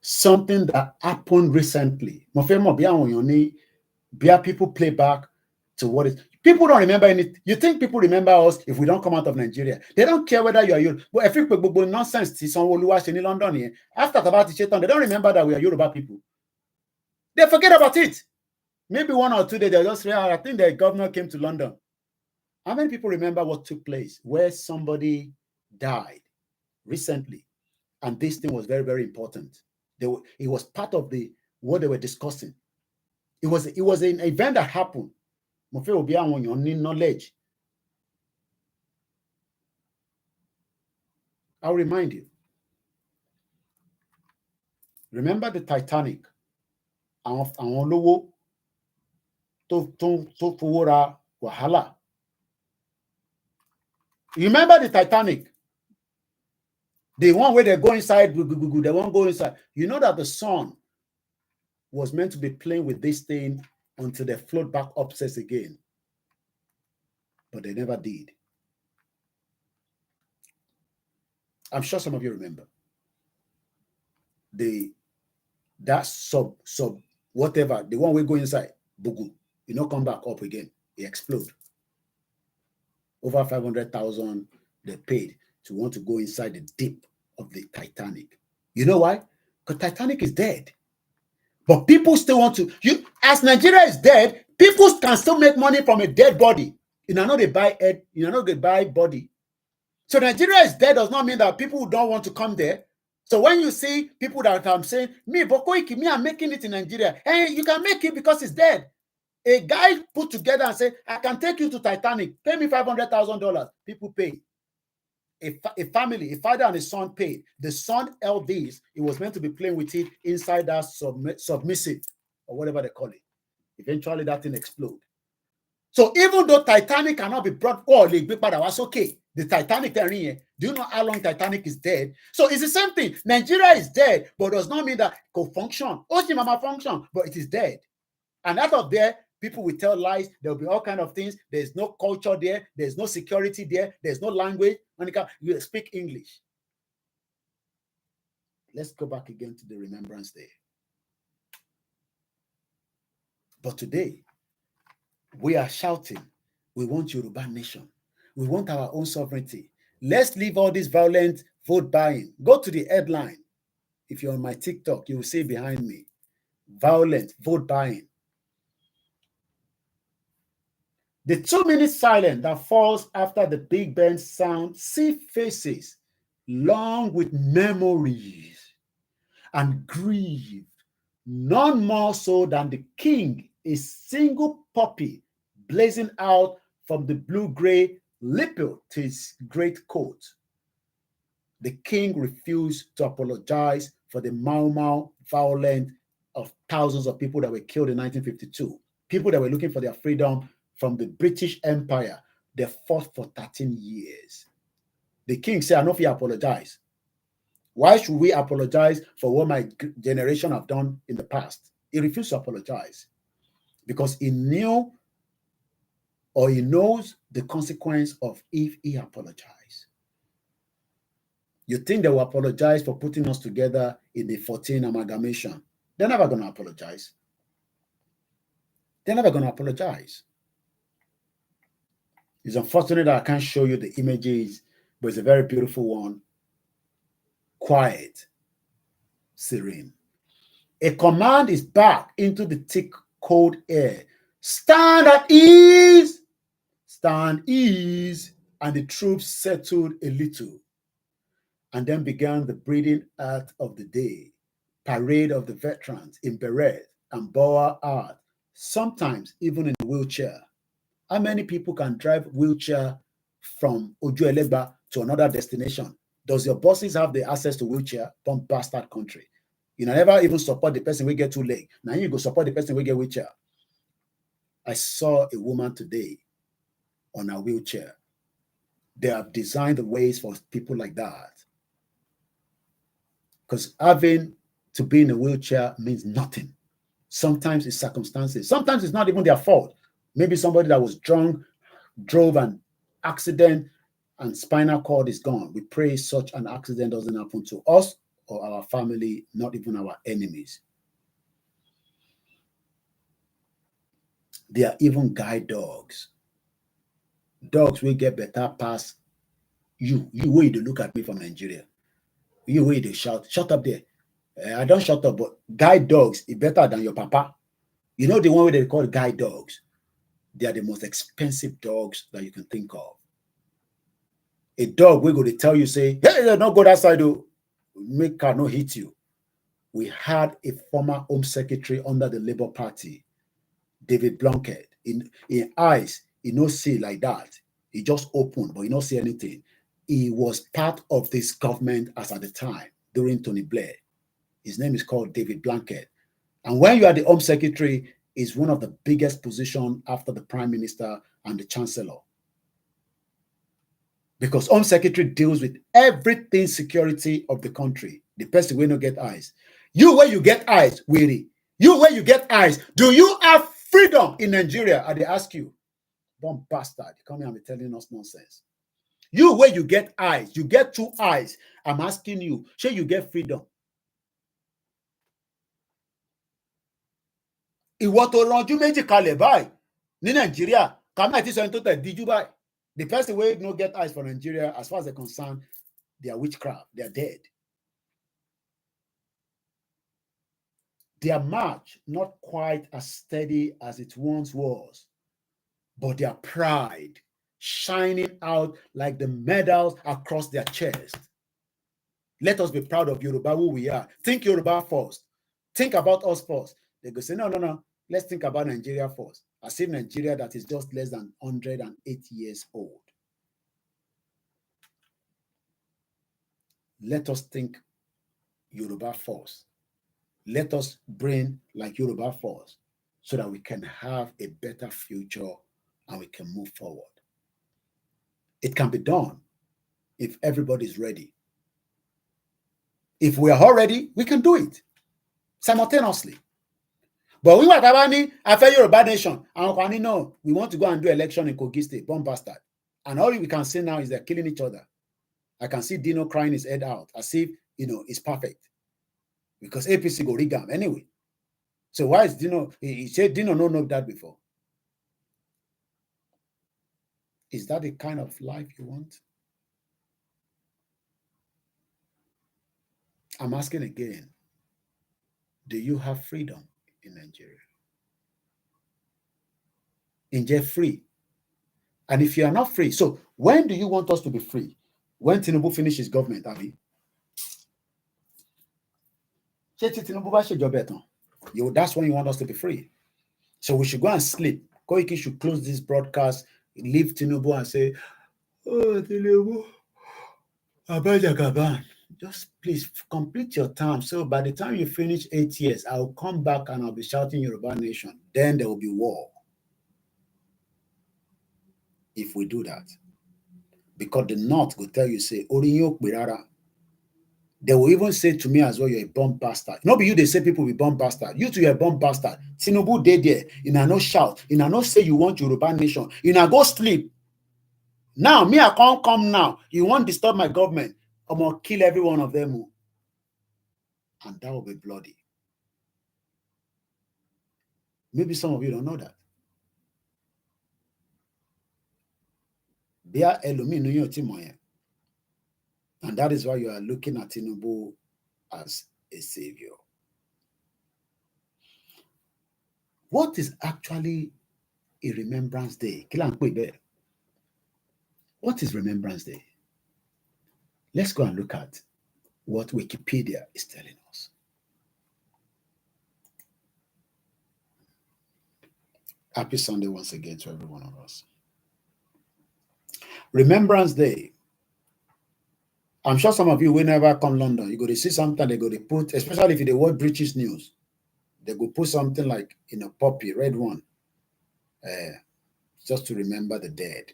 something that happened recently? Mo fẹ́ mọ̀ bí àwọn èèyàn ní bí people play back to what is. People don't remember anything. You think people remember us if we don't come out of Nigeria? They don't care whether you are Yoruba. But if you put nonsense tí Sanwó-Olú wá ṣe ní London here, after Taba ti ṣe tán, they don't remember that we are Yoruba people. They forget about it. Maybe 1 or 2 days, they'll just say, I think the governor came to London. How many people remember what took place where somebody died recently? And this thing was very, very important. It was part of what they were discussing. It was an event that happened. Knowledge. I'll remind you. Remember the Titanic? Àwọn olówó tó fowó ra wàhálà. You remember the Titanic? The one where they go inside, they won't go inside. You know that the sun was meant to be playing with this thing until they float back upstairs again. But they never did. I'm sure some of you remember. That sub whatever, the one we go inside, bugu, come back up again. It explode. Over 500,000 they paid to want to go inside the deep of the Titanic. You know why? Because Titanic is dead. But people still want to. As Nigeria is dead, people can still make money from a dead body. You know they buy head, they buy body. So Nigeria is dead does not mean that people don't want to come there. So when you see people that I'm saying, me, I'm making it in Nigeria. Hey, you can make it because it's dead. A guy put together and say, I can take you to Titanic, pay me $500,000. People pay. A family, a father and a son paid. The son held this. He was meant to be playing with it inside that submissive or whatever they call it. Eventually, that thing exploded. So even though Titanic cannot be brought, was okay. The Titanic, do you know how long Titanic is dead? So it's the same thing. Nigeria is dead, but does not mean that it can function. Oshimama function, but it is dead. And out of there, people will tell lies. There will be all kinds of things. There's no culture there. There's no security there. There's no language. Monica, you speak English. Let's go back again to the Remembrance Day. But today, we are shouting, we want Yoruba nation. We want our own sovereignty. Let's leave all this violent vote buying. Go to the headline. If you're on my TikTok, you will see behind me. Violent vote buying. The 2-minute silence that falls after the Big Ben sound see faces long with memories and grief, none more so than the king, a single puppy blazing out from the blue-gray lapel to his great coat. The king refused to apologize for the Mau Mau violence of thousands of people that were killed in 1952, people that were looking for their freedom from the British Empire. They fought for 13 years. The king said, I know if you apologize. Why should we apologize for what my generation have done in the past? He refused to apologize because he knew or he knows the consequence of if he apologized. You think they will apologize for putting us together in the 14 amalgamation? They're never going to apologize. They're never going to apologize. It's unfortunate that I can't show you the images, but it's a very beautiful one. Quiet, serene. A command is back into the thick, cold air. Stand at ease. Stand ease. And the troops settled a little. And then began the breathing out of the day. Parade of the veterans in beret and boa art, sometimes even in a wheelchair. How many people can drive wheelchair from Ojuelegba to another destination? Does your bosses have the access to wheelchair? Don't bastard country. You never even support the person who get 2 legs. Now you go support the person who get wheelchair. I saw a woman today on a wheelchair. They have designed the ways for people like that. Because having to be in a wheelchair means nothing. Sometimes it's circumstances. Sometimes it's not even their fault. Maybe somebody that was drunk, drove an accident, and spinal cord is gone. We pray such an accident doesn't happen to us or our family, not even our enemies. There are even guide dogs. Dogs will get better past you. You way to look at me from Nigeria. You way to shout, shut up there. I don't shut up, but guide dogs is better than your papa. You know the one where they call guide dogs? They are the most expensive dogs that you can think of. A dog will go to tell you, say, hey, don't go that side, though. Make car no hit you. We had a former Home Secretary under the Labour Party, David Blunkett. In eyes, he no see like that. He just opened, but he not see anything. He was part of this government as at the time, during Tony Blair. His name is called David Blunkett. And when you are the Home Secretary, is one of the biggest positions after the Prime Minister and the Chancellor. Because Home Secretary deals with everything security of the country. The person will not get eyes. You where you get eyes, weary. You where you get eyes. Do you have freedom in Nigeria? And they ask you, don't bastard, come here and be telling us nonsense. You where you get eyes, you get 2 eyes. I'm asking you, shall you get freedom? Ìwọ tó ranjú méjì kalẹ̀ báyìí ní Nàìjíríà, kàmá ti sọ ẹni tó tẹ̀ díjú báyìí. The person wey no get eyes for Nigeria, as far as they're concerned, they are witchcraft. They are dead. Their march, not quite as steady as it once was, but their pride shining out like the medals across their chest. Let us be proud of Yoruba, who we are. Think Yoruba first. Think about us first. They go say, no. Let's think about Nigeria first. As if Nigeria that is just less than 108 years old. Let us think Yoruba first. Let us brain like Yoruba first so that we can have a better future and we can move forward. It can be done if everybody is ready. If we are all ready, we can do it simultaneously. But we were Tabani, after Yoruba nation, and no, we want to go and do election in Kogi State, bomb bastard. And all we can see now is they're killing each other. I can see Dino crying his head out as if, it's perfect. Because APC go rigam anyway. So why is Dino, he said Dino no know that before. Is that the kind of life you want? I'm asking again, do you have freedom in Nigeria? Inject free. And if you are not free, so when do you want us to be free? When Tinubu finishes government, Abi? That's when you want us to be free. So we should go and sleep. Koiki should close this broadcast, leave Tinubu and say, oh, Tinubu, Abajagaban, just please complete your term. So by the time you finish 8 years, I'll come back and I'll be shouting Yoruba Nation. Then there will be war. If we do that. Because the North will tell you, say, Oriyo Pirara. They will even say to me as well, you're a bomb bastard. Not be you, they say people will be bomb bastard. You too, you're a bomb bastard. Tinubu dey there. You know, no shout. You know, no say you want Yoruba Nation. You know, go sleep. Now, me, I can't come now. You won't disturb my government. I'm going to kill every one of them. And that will be bloody. Maybe some of you don't know that. And that is why you are looking at Tinubu as a savior. What is actually a Remembrance Day? What is Remembrance Day? Let's go and look at what Wikipedia is telling us. Happy Sunday once again to every one of us. Remembrance Day. I'm sure some of you will never come London. You go to see something, they go to put, especially if they watch British news, they go put something like in a poppy, red one, just to remember the dead,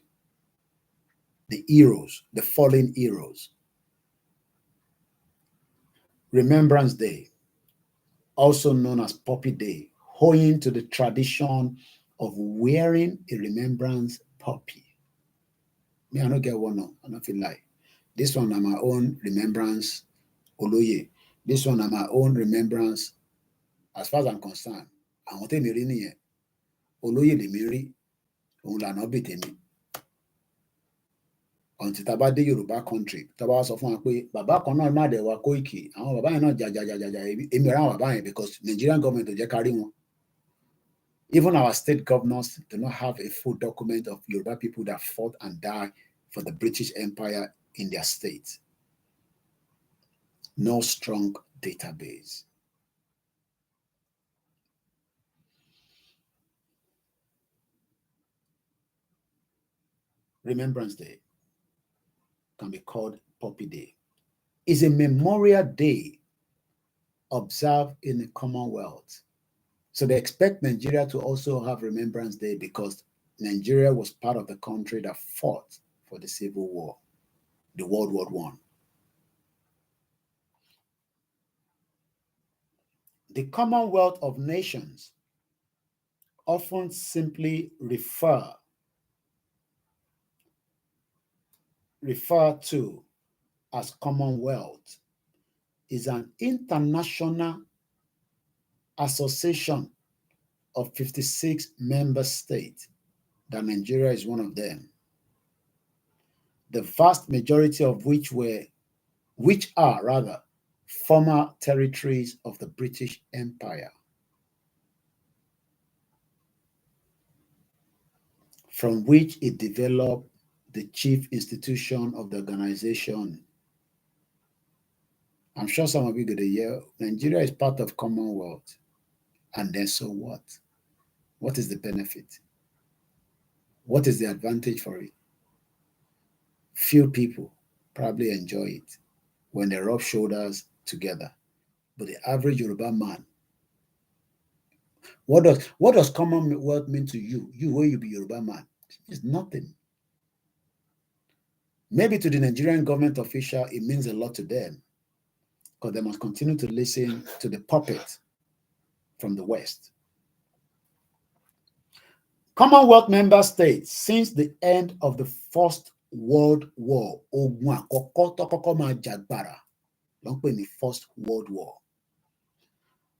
the heroes, the fallen heroes. Remembrance Day, also known as Poppy Day, owing to the tradition of wearing a remembrance poppy. Me, I don't get one, no, I don't feel like. This one are my own remembrance, Oloye. This one are my own remembrance, as far as I'm concerned. I want to be here. Oloye le miri, on la no be temi. Until taba de Yoruba country, taba sọ fún wa pé bàbá kan náà má de wa Koiki, àwọn bàbá yẹn náà jajajajaja èmi ra àwọn bàbá yẹn because Nigerian government ò jẹ́ kárí wọn. Even our state governors do not have a full document of Yoruba people that fought and died for the British Empire in their state. No strong database. Remembrance Day can be called Poppy Day. It's a memorial day observed in the Commonwealth. So they expect Nigeria to also have Remembrance Day because Nigeria was part of the country that fought for the Civil War, the World War I. The Commonwealth of Nations often simply refer to as Commonwealth is an international association of 56 member states, that Nigeria is one of them. The vast majority of which are former territories of the British Empire, from which it developed the chief institution of the organization. I'm sure some of you get a year. Nigeria is part of Commonwealth. And then so what? What is the benefit? What is the advantage for it? Few people probably enjoy it when they rub shoulders together. But the average Yoruba man, what does Commonwealth mean to you? You, where you be Yoruba man, it's nothing. Maybe to the Nigerian government official, it means a lot to them because they must continue to listen to the puppet from the West. Commonwealth member states since the end of the First World War, the First World War.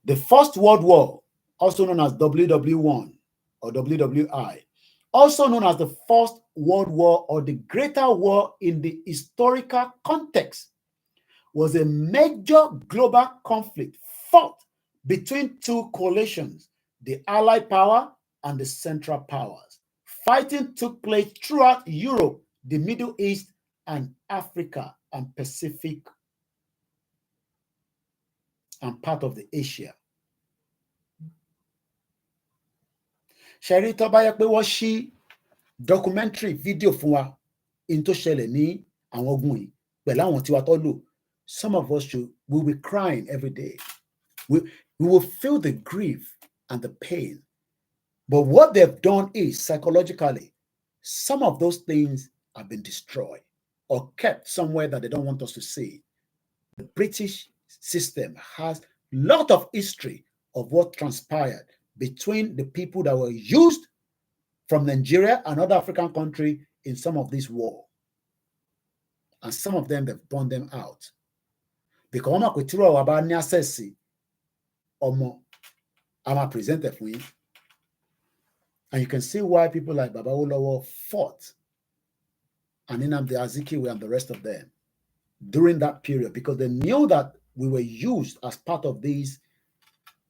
The First World War, also known as WW1 or WWI, also known as the First World War or the Greater War in the historical context, was a major global conflict fought between two coalitions, the Allied power and the Central Powers. Fighting took place throughout Europe, the Middle East, and Africa and Pacific, and part of the Asia. Ṣẹ̀rí tó bá yẹ pé wọ́n ṣí documentary video fún wa in tó ṣẹlẹ̀ ní àwọn ogun yìí pẹ̀lú àwọn tiwa tó lò, some of us will be crying every day. We will feel the grief and the pain. But what they've done is psychologically, some of those things have been destroyed or kept somewhere that they don't want us to see. The British system has a lot of history of what transpired between the people that were used from Nigeria and other African countries in some of these wars. And some of them, they've burned them out. Because I'm presented for you. And you can see why people like Baba Olowo fought and Nnamdi Azikiwe and the rest of them during that period, because they knew that we were used as part of this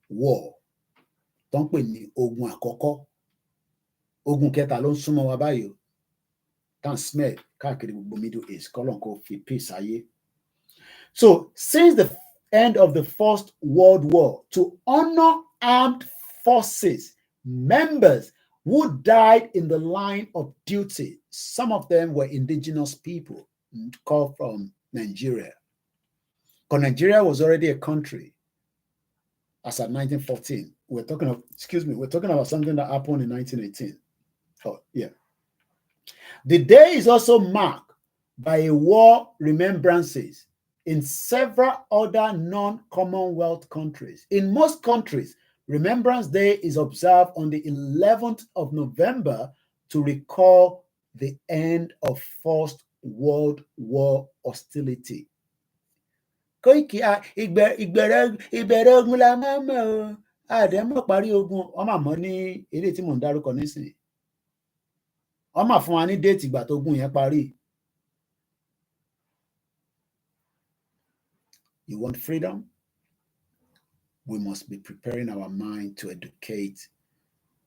war. Don't pè ní ogun àkọ́kọ́, ogun kẹta ló ń súnmọ́ wa báyìí, can smell káàkiri gbogbo Middle East, kọ́lọ́n kó fi peace ayé. So since the end of the First World War, to honor armed forces members who died in the line of duty, some of them were indigenous people called from Nigeria. Because Nigeria was already a country as at 1914. We're talking about something that happened in 1918. Oh, yeah. The day is also marked by a war remembrances in several other non-Commonwealth countries. In most countries, Remembrance Day is observed on the 11th of November to recall the end of First World War hostility. Ìbẹ̀rẹ̀ ogun la máa mọ̀ o, àdẹ́mọ̀ parí ogun, wọ́n máa mọ̀ ní eré tí mò ń dárúkọ nísìnyí. Wọ́n máa fún wa ní déètì ìgbà tó ogun yẹn parí. You want freedom? We must be preparing our mind to educate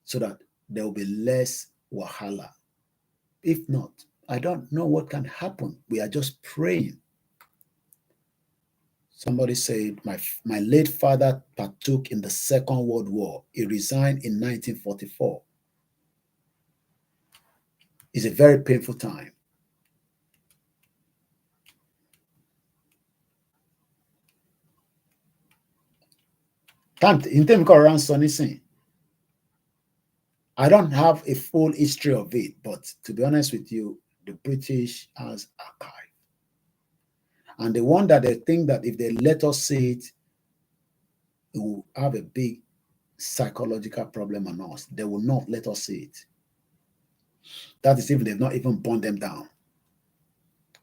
so that there will be less wahala. If not, I don't know what can happen. We are just praying. Somebody said, my late father partook in the Second World War. He resigned in 1944. It's a very painful time. I don't have a full history of it, but to be honest with you, the British has archive. And the one that they think that if they let us see it, it will have a big psychological problem on us. They will not let us see it. That is if they've not even burned them down.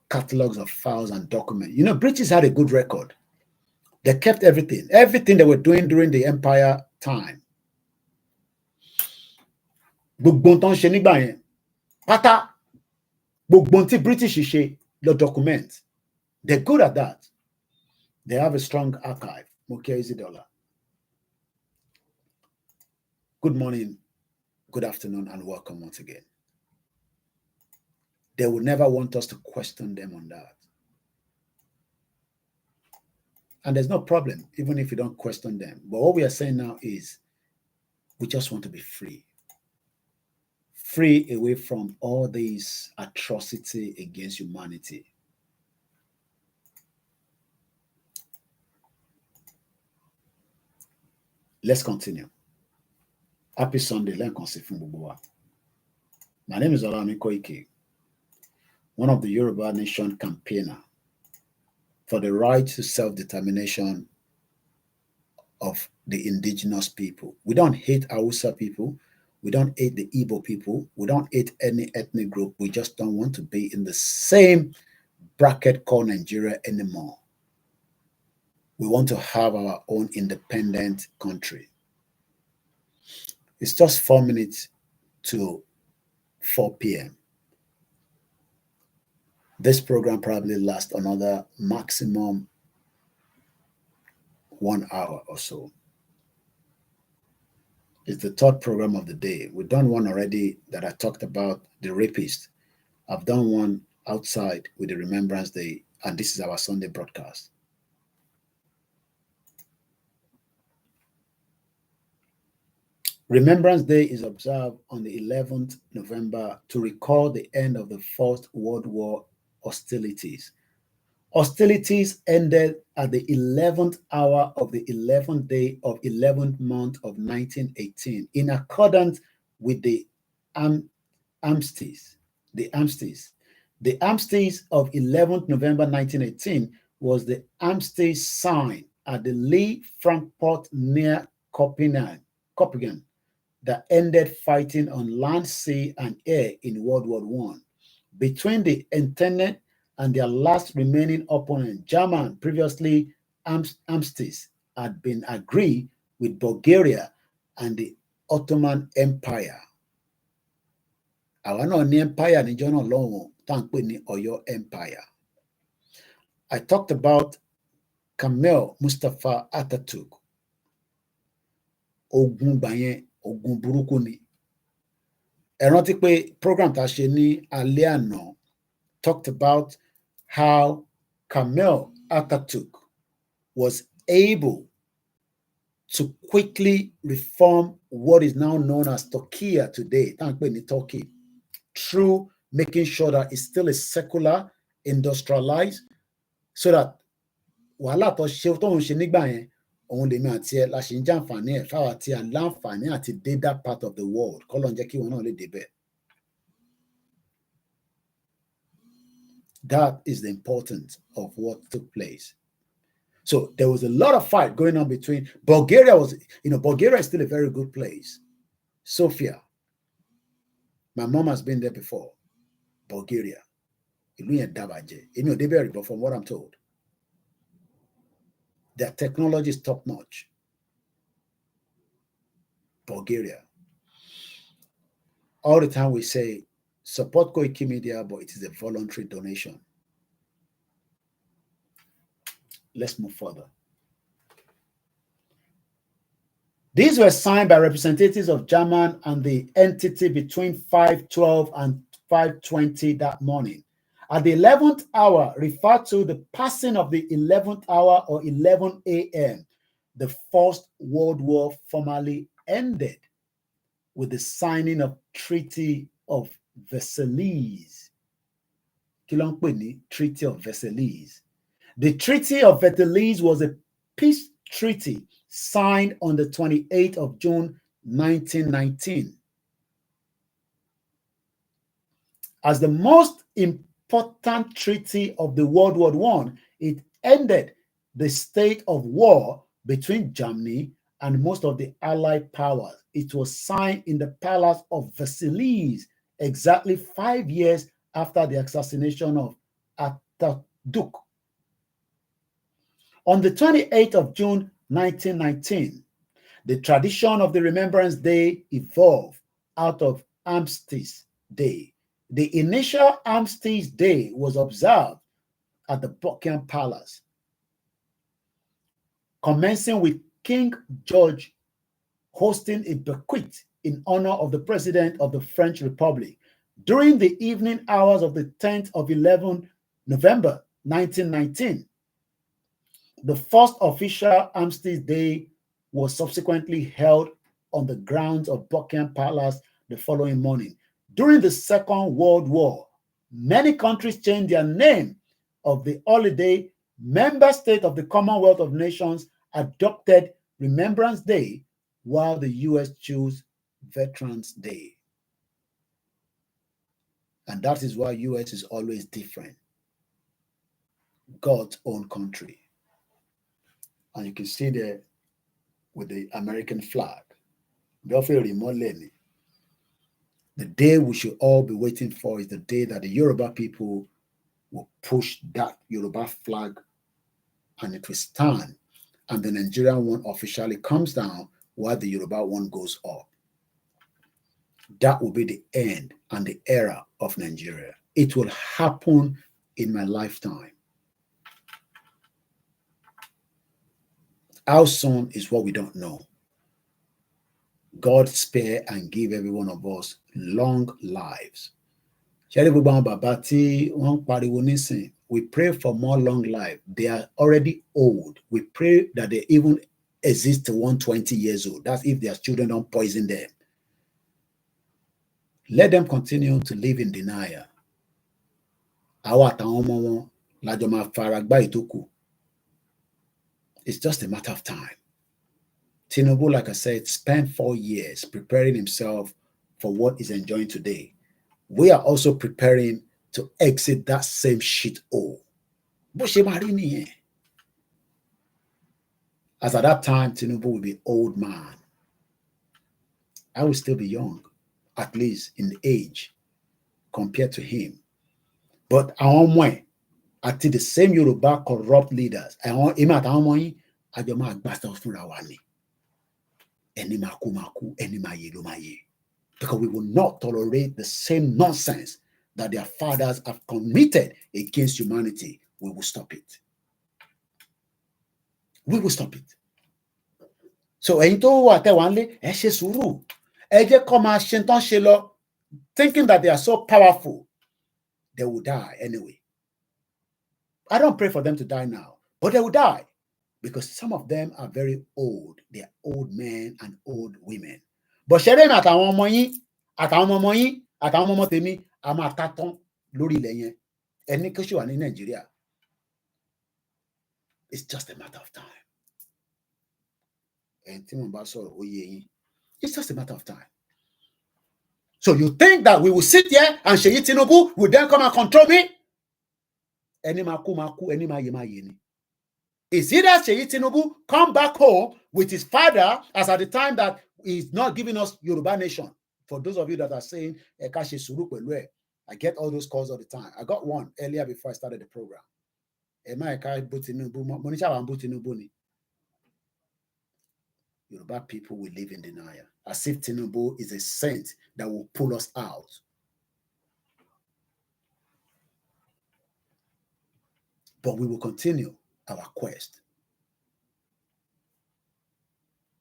Catalogs of files and documents. You know, British had a good record. They kept everything they were doing during the empire time. Gbogbo tó ń ṣe nígbà yẹn pátá, gbogbo tí British ṣe lọ document. They're good at that. They have a strong archive. Mokia Isidola. Good morning, good afternoon, and welcome once again. They will never want us to question them on that. And there's no problem, even if you don't question them. But what we are saying now is we just want to be free. free away from all these atrocity against humanity. Let's continue. Happy Sunday. My name is Olami Koike, one of the Yoruba Nation campaigner for the right to self-determination of the indigenous people. We don't hate Hausa people. We don't hate the Igbo people. We don't hate any ethnic group. We just don't want to be in the same bracket called Nigeria anymore. We want to have our own independent country. It's just 4 minutes to 4 p.m. This program probably lasts another maximum 1 hour or so. It's the third program of the day. We've done one already that I talked about the rapist. I've done one outside with the Remembrance Day, and this is our Sunday broadcast. Remembrance Day is observed on the 11th November to recall the end of the First World War hostilities. Hostilities ended at the 11th hour of the 11th day of 11th month of 1918 in accordance with the armistice. The armistice of 11th November 1918 was the armistice signed at the Lee Frankfurt near Copenhagen that ended fighting on land, sea, and air in World War I between the Entente and their last remaining opponent, German. Previously, armistice had been agreed with Bulgaria and the Ottoman Empire. Our empire ni John Long Oyo Empire. I talked about Kemal Mustafa Atatürk. Ogun Bayen, Ogun Burúkú ni. Ẹ rántí pé program tá a ṣe ní alẹ́ àná talked about how Kemal Atatürk was able to quickly reform what is now known as Turkey today, Turkey, through making sure that it's still a secular, industrialized, so that wàhálà tó ṣe tó ń ṣe nígbà yẹn òun lèmi àti ẹ la ṣe ń jàǹfààní ẹ fáwọn tí a láǹfààní àti dé that part of the world kọ́ ló ń jẹ́ kí wọn náà lè débẹ̀. That is the importance of what took place. So there was a lot of fight going on between Bulgaria Bulgaria is still a very good place. Sofia. My mom has been there before. Bulgaria. Ìlú yẹn dábàjẹ́. Èmi ò débẹ̀ rí, but from what I'm told, their technology is top notch. Bulgaria. All the time we say, support Koiki Media, but it is a voluntary donation. Let's move further. These were signed by representatives of German and the entity between 5:12 and 5:20 that morning. At the 11th hour, referred to the passing of the 11th hour or 11 a.m., the First World War formally ended with the signing of Treaty of Versailles. Treaty of Versailles. The Treaty of Versailles was a peace treaty signed on the 28th of June 1919. As the most important treaty of the World War I, it ended the state of war between Germany and most of the Allied powers. It was signed in the Palace of Versailles exactly 5 years after the assassination of Atatürk. On the 28th of June 1919, the tradition of the Remembrance Day evolved out of Armistice Day. The initial Armistice Day was observed at the Buckingham Palace, commencing with King George hosting a banquet in honor of the President of the French Republic. During the evening hours of the 10th of 11 November 1919, the first official Armistice Day was subsequently held on the grounds of Buckingham Palace the following morning. During the Second World War, many countries changed their name of the holiday. Member states of the Commonwealth of Nations adopted Remembrance Day, while the US chose Veterans Day. And that is why US is always different. God's own country. And you can see there with the American flag. The day we should all be waiting for is the day that the Yoruba people will push that Yoruba flag and it will stand, and the Nigerian one officially comes down while the Yoruba one goes up. That will be the end and the era of Nigeria. It will happen in my lifetime. How soon is what we don't know. God spare and give every one of us long lives. We pray for more long life. They are already old. We pray that they even exist to 120 years old. That's if their children don't poison them. Let them continue to live in denial. It's just a matter of time. Tinubu, like I said, spent 4 years preparing himself for what he's enjoying today. We are also preparing to exit that same shit hole. As at that time, Tinubu will be old man. I will still be young, at least in the age, compared to him. But until the same Yoruba corrupt leaders, because we will not tolerate the same nonsense that their fathers have committed against humanity. We will stop it. We will stop it. So, thinking that they are so powerful, they will die anyway. I don't pray for them to die now, but they will die because some of them are very old. They are old men and old women. But Nigeria. It's just a matter of time. It's just a matter of time. So you think that we will sit here and Seyi Tinubu will then come and control me? It's either Seyi Tinubu come back home with his father, as at the time that he's not giving us Yoruba nation. For those of you that are saying, I get all those calls all the time. I got one earlier before I started the program. Yoruba people will live in denial, as if Tinubu is a saint that will pull us out. But we will continue our quest.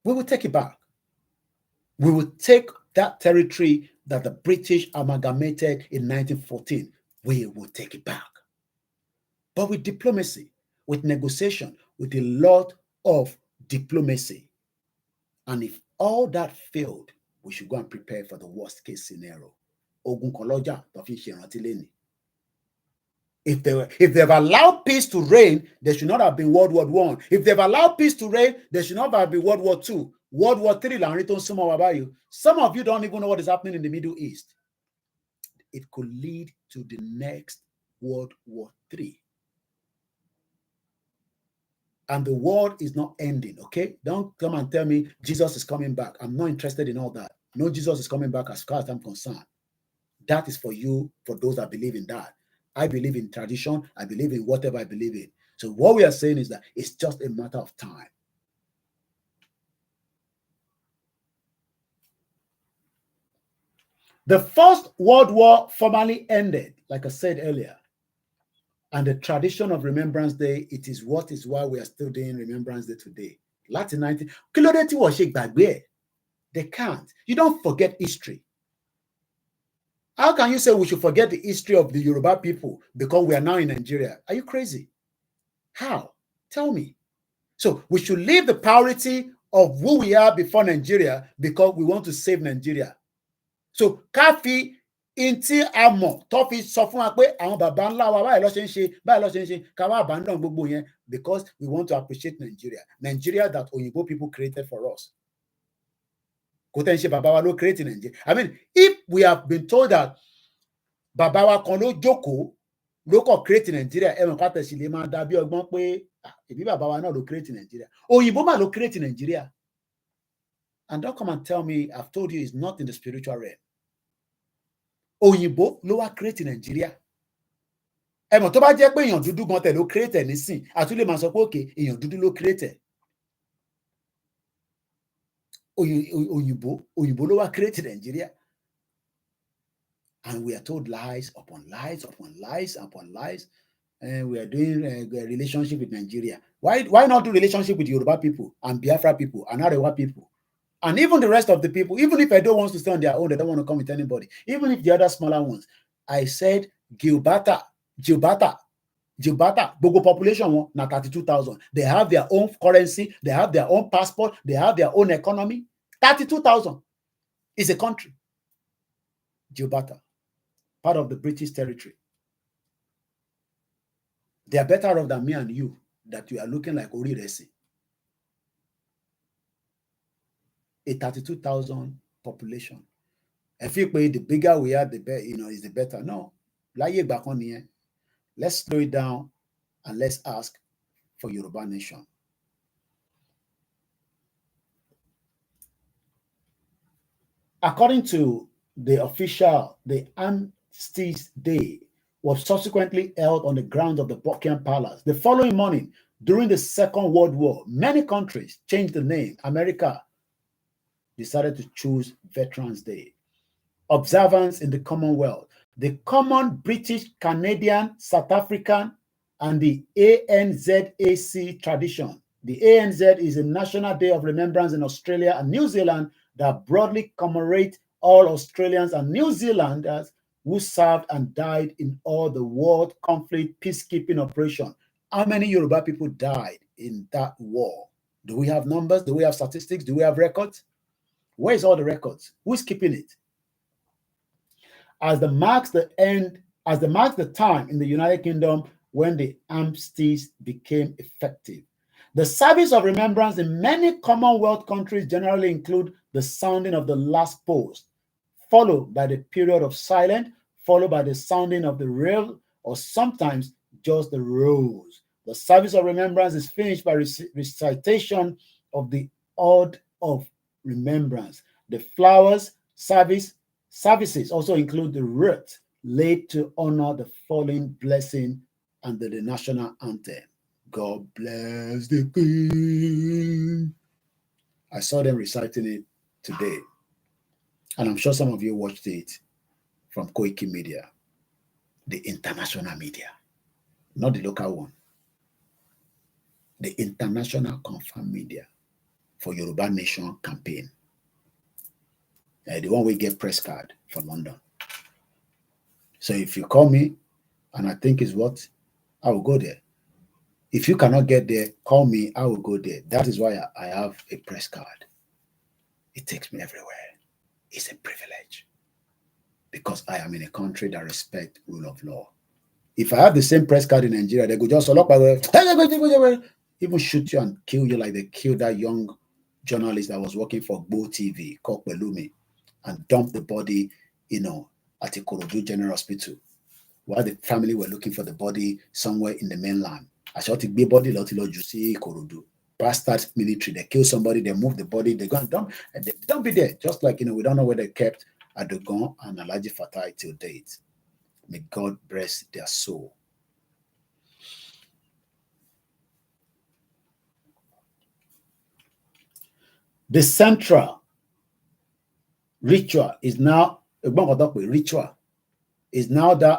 We will take it back. We will take that territory that the British amalgamated in 1914. We will take it back. But with diplomacy, with negotiation, with a lot of diplomacy. And if all that failed, we should go and prepare for the worst case scenario. If they've allowed peace to reign, there should not have been World War I. If they've allowed peace to reign, there should not have been World War II. World War III. Some of you don't even know what is happening in the Middle East. It could lead to the next World War III. And the world is not ending, okay? Don't come and tell me Jesus is coming back. I'm not interested in all that. No, Jesus is coming back as far as I'm concerned. That is for you, for those that believe in that. I believe in tradition. I believe in whatever I believe in. So what we are saying is that it's just a matter of time. The First World War formally ended, like I said earlier. And the tradition of Remembrance Day, it is what is why we are still doing Remembrance Day today. Latin 19. They can't. You don't forget history. How can you say we should forget the history of the Yoruba people because we are now in Nigeria? Are you crazy? How? Tell me. So we should leave the priority of who we are before Nigeria because we want to save Nigeria. So Kafi Inti amo tó fi sọ fún wa pé àwọn bàbá ńlá wa báyìí ló ṣe ń ṣe ká wá abandon gbogbo yẹn because we want to appreciate Nigeria that Oyinbo people created for us. Kò tẹ́ ń ṣe bàbá wa ló create Nigeria. I mean, if we have been told that bàbá wa kan ló jókòó ló kọ̀ create Nigeria, ẹ̀wọ̀n ká tẹ̀sí lè máa dàbí ọgbọ́n pé ìbí bàbá wa náà ló create Nigeria. Oyinbo mà ló create Nigeria. And don't come and tell me, I've told you, it's not in the spiritual realm. Oyinbo ló wá create Nigeria. Ẹ̀mọ̀ tó bá jẹ́ pé èèyàn dúdú gan tẹ̀ ló create nísìn, àtúlẹ̀ máa sọ pé òkè èèyàn dúdú ló create. Oyinbo ló wá create Nigeria. And we are told lies upon lies upon lies upon lies. And we are doing a relationship with Nigeria. Why not do relationship with Yoruba people and Biafra people and Arewa people? And even the rest of the people, even if Edo wants to stay on their own, they don't want to come with anybody. Even if the other smaller ones, I said Gilberta, Bogo population na 32,000. They have their own currency, they have their own passport, they have their own economy. 32,000 is a country. Gilberta, part of the British territory. They are better off than me and you, that you are looking like Ori Resi. A 32,000 population. I feel the bigger we are, the better, is the better. No. Let's slow it down and let's ask for Yoruba nation. According to the official, the Armistice Day was subsequently held on the grounds of the Buckingham Palace. The following morning, during the Second World War, many countries changed the name. America decided to choose Veterans Day. Observance in the Commonwealth. The common British, Canadian, South African, and the ANZAC tradition. The ANZ is a National Day of Remembrance in Australia and New Zealand that broadly commemorates all Australians and New Zealanders who served and died in all the world conflict peacekeeping operation. How many Yoruba people died in that war? Do we have numbers? Do we have statistics? Do we have records? Where's all the records? Who's keeping it? As the marks the time in the United Kingdom when the armistice became effective. The service of remembrance in many Commonwealth countries generally include the sounding of the last post, followed by the period of silence, followed by the sounding of the rail, or sometimes just the rose. The service of remembrance is finished by recitation of the Ode of Remembrance. The flowers services also include the wreath laid to honor the fallen blessing and the national anthem. God bless the Queen. I saw them reciting it today, and I'm sure some of you watched it from Koiki Media, the international media, not the local one. The international confirmed media for Yoruba Nation campaign. The one we get press card from London. So if you call me and I think is what, I will go there. If you cannot get there, call me, I will go there. That is why I have a press card. It takes me everywhere. It's a privilege because I am in a country that respects rule of law. If I have the same press card in Nigeria, they could just even shoot you and kill you like they killed that young journalist that was working for Gbo TV, called Pelumi, and dump the body, at Ikorodu General Hospital, while the family were looking for the body somewhere in the mainland. I shot the body, you see Ikorodu. Bastard military, they kill somebody, they move the body, they go and dump, and they dump it there. Just like, we don't know where they kept Adogon and Alhaji Fatai till date. May God bless their soul. The central ritual is now that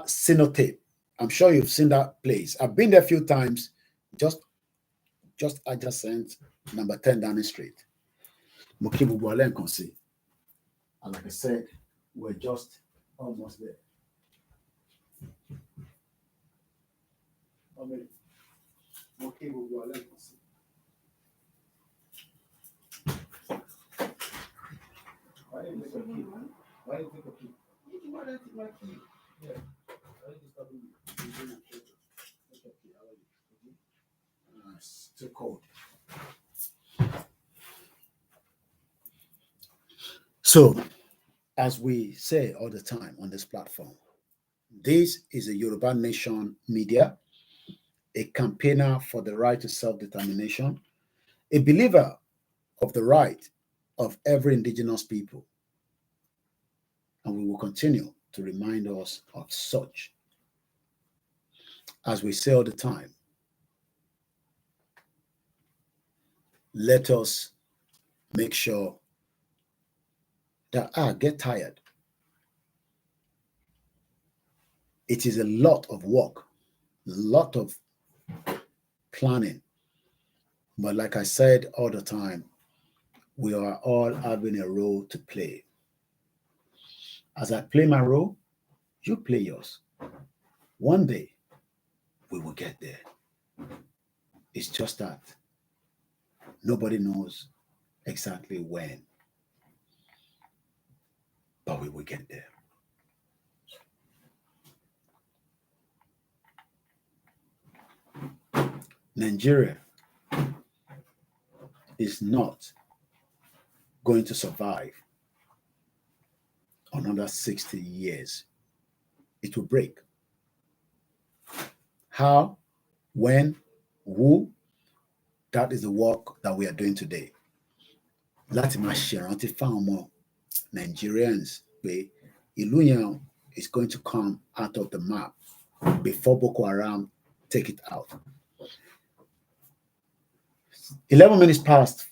cenotape. I'm sure you've seen that place. I've been there a few times, just adjacent number 10 Downing Street. And like I said, we're just almost there. Why didn't you take a key? It's too cold. So, as we say all the time on this platform, this is a Yoruba Nation media, a campaigner for the right to self-determination, a believer of the right of every indigenous people. And we will continue to remind us of such. As we say all the time, let us make sure that get tired. It is a lot of work, a lot of planning. But like I said all the time, we are all having a role to play. As I play my role, you play yours. One day, we will get there. It's just that nobody knows exactly when, but we will get there. Nigeria is not going to survive another 60 years. It will break. How, when, who, that is the work that we are doing today. Láti máa ṣèrántí fáwọn ọmọ Nigerians pé ìlú yẹn is going to come out of the map before Boko Haram take it out. 11 minutes past.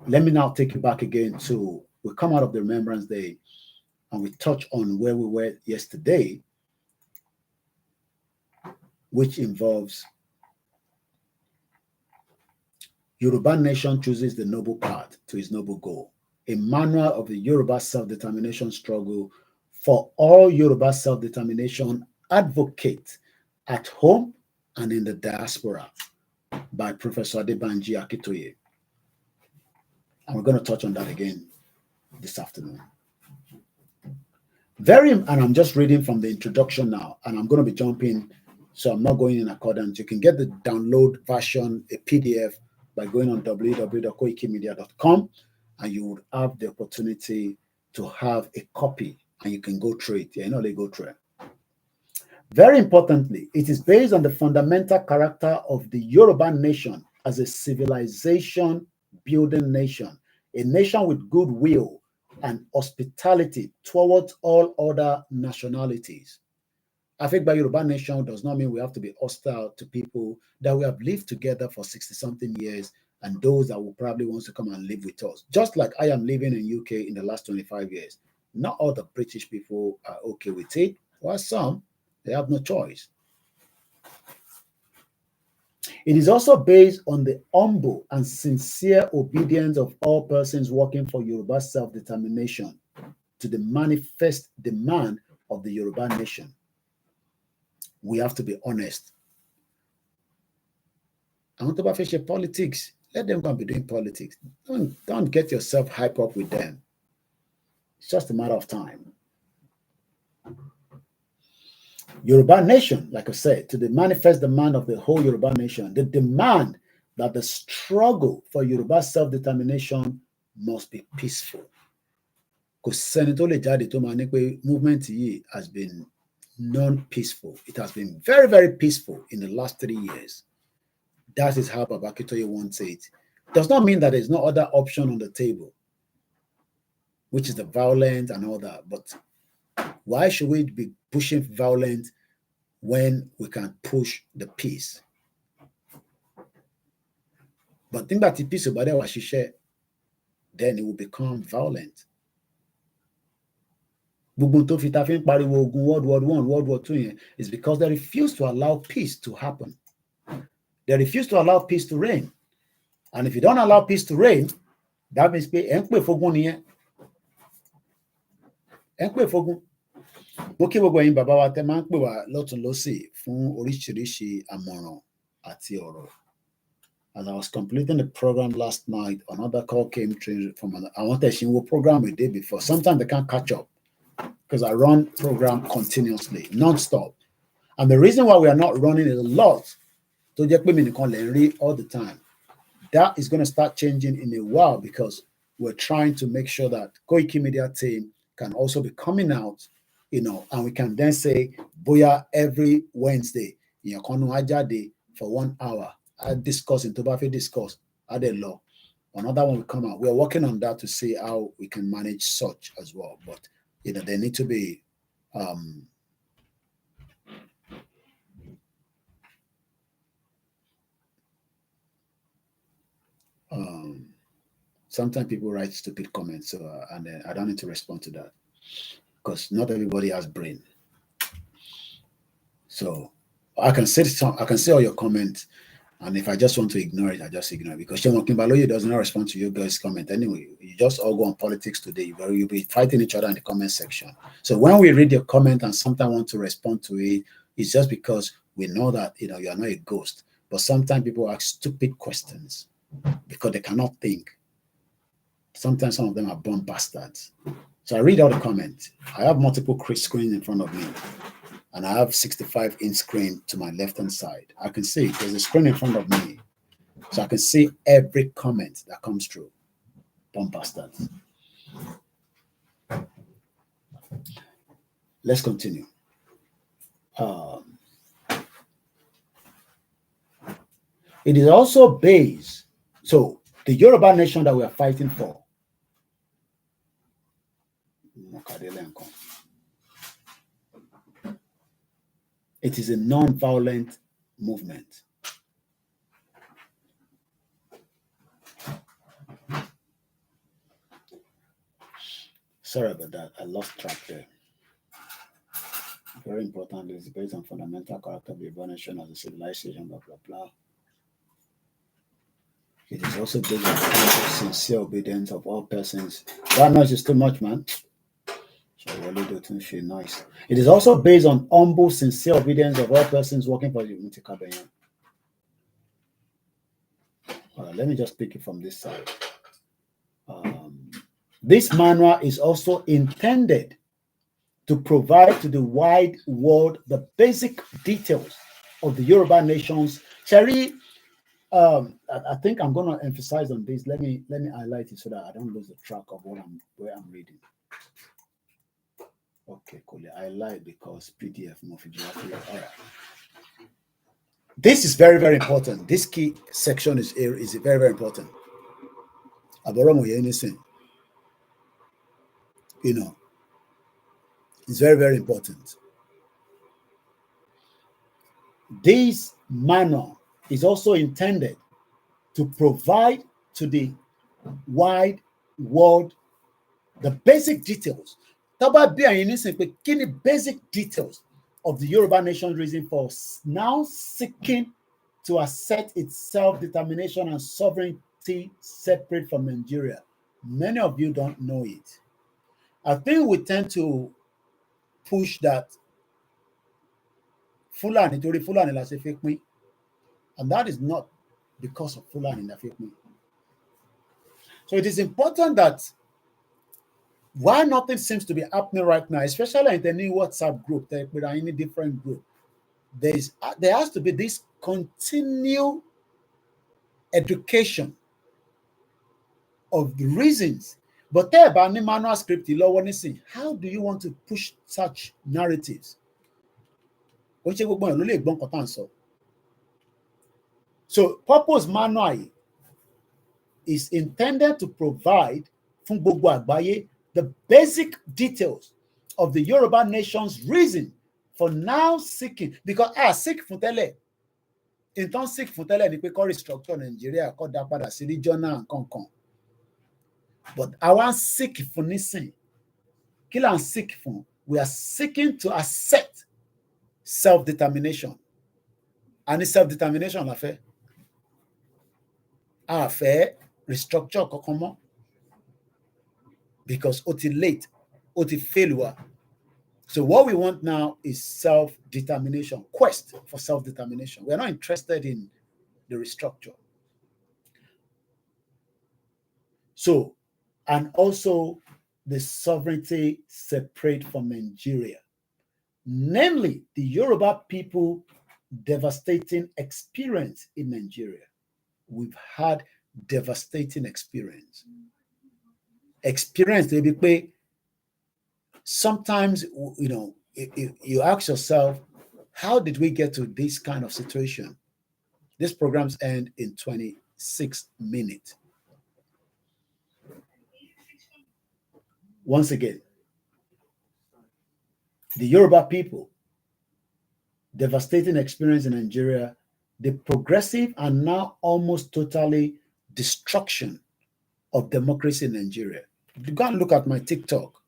Let me now take you back again to, we come out of the Remembrance Day and we touch on where we were yesterday, which involves Yoruba Nation chooses the noble path to its noble goal, a manual of the Yoruba self-determination struggle for all Yoruba self-determination advocates at home and in the diaspora by Professor Adebanji Akitoye. And we're going to touch on that again this afternoon. And I'm just reading from the introduction now, and I'm going to be jumping, so I'm not going in accordance. You can get the download version, a PDF, by going on www.koikimedia.com, and you would have the opportunity to have a copy, and you can go through it. Yeah, they go through it. Very importantly, it is based on the fundamental character of the Yoruba nation as a civilization-building nation, a nation with goodwill and hospitality towards all other nationalities. I think by Yoruba nation does not mean we have to be hostile to people that we have lived together for 60-something years and those that will probably want to come and live with us. Just like I am living in UK in the last 25 years. Not all the British people are okay with it, while some, they have no choice. It is also based on the humble and sincere obedience of all persons working for Yoruba self-determination to the manifest demand of the Yoruba nation. We have to be honest. I want to fish politics. Let them go and be doing politics. Don't get yourself hyped up with them. It's just a matter of time. Yoruba nation, like I said, to the manifest demand of the whole Yoruba nation, the demand that the struggle for Yoruba self-determination must be peaceful. Because Senator Lejade to Manikwe movement has been non-peaceful. It has been very, very peaceful in the last 3 years. That is how Baba Akitoye wants it. Does not mean that there's no other option on the table, which is the violence and all that. But why should we be pushing violence when we can push the peace? But think that the peace about it, then it will become violent. World War I, World War II is because they refuse to allow peace to happen. They refuse to allow peace to reign. And if you don't allow peace to reign, that means mo kí gbogbo ẹ̀yin bàbá wa tẹ́ máa ń pè wá lọ́tùn lósì fún oríṣiríṣi àmọ̀ràn àti ọ̀rọ̀. As I was completing the program last night, another call came through from I wanted to see what program we did before. Sometimes they can't catch up. because I run program continuously, non-stop. And the reason why we are not running a lot to just all the time, that is going to start changing in a while, because we're trying to make sure that Koiki Media team can also be coming out, and we can then say, Boya, every Wednesday, for 1 hour, I discuss in Tobafi discuss at the law. Another one will come out. We're working on that to see how we can manage such as well. But they need to be sometimes people write stupid comments, so and I don't need to respond to that, because not everybody has brain. So I can see all your comments, and if I just want to ignore it, I just ignore it, because Shemo Kimbaloye does not respond to your guys' comment anyway. You just all go on politics today. You'll be fighting each other in the comment section. So when we read your comment and sometimes want to respond to it, it's just because we know that you are not a ghost. But sometimes people ask stupid questions because they cannot think. Sometimes some of them are born bastards. So I read all the comments. I have multiple screens in front of me, and I have 65-inch screen to my left-hand side. I can see there's a screen in front of me, so I can see every comment that comes through. Born bastards. Let's continue. It is also based, so the Yoruba nation that we are fighting for, it is a non-violent movement. Sorry about that. I lost track there. Very important. It's based on fundamental character of the Yoruba nation as a civilization, blah, blah, blah. It is also based on sincere obedience of all persons. That noise is too much, man. Nice. It is also based on humble, sincere obedience of all persons working for the Unity Cabinet. Let me just pick it from this side. This manual is also intended to provide to the wide world the basic details of the Yoruba nations. Sherry, I think I'm going to emphasize on this. Let me highlight it so that I don't lose the track of where I'm reading. Okay, cool. I like because PDF more. All right. This is very, very important. This key section is very, very important. It's very, very important. This manual is also intended to provide to the wide world the basic details. Basic details of the Yoruba nation's reason for now seeking to assert its self-determination and sovereignty separate from Nigeria. Many of you don't know it. I think we tend to push that Fulani, and that is not because of Fulani. So it is important that while nothing seems to be happening right now, especially in the new WhatsApp group, with any different group, there has to be this continued education of the reasons. But there about manual script, how do you want to push such narratives? So purpose manual is intended to provide the basic details of the Yoruba nation's reason for now seeking, because seek for tele. Intan seek for tele ni pe ko restructure Nigeria, ko da pada sí regional and kankan. But our seek for nisin. Kill and seek for. We are seeking to accept self-determination. And it's self-determination la fe. A fe restructure kokomo. Because oti late, oti failure. So what we want now is self-determination, quest for self-determination. We're not interested in the restructure. So, and also the sovereignty separate from Nigeria, namely the Yoruba people devastating experience in Nigeria. We've had devastating experience. Maybe sometimes, you know, you ask yourself, how did we get to this kind of situation? This program's end in 26 minutes. Once again, the Yoruba people, devastating experience in Nigeria, the progressive and now almost totally destruction of democracy in Nigeria. You go and look at my TikTok,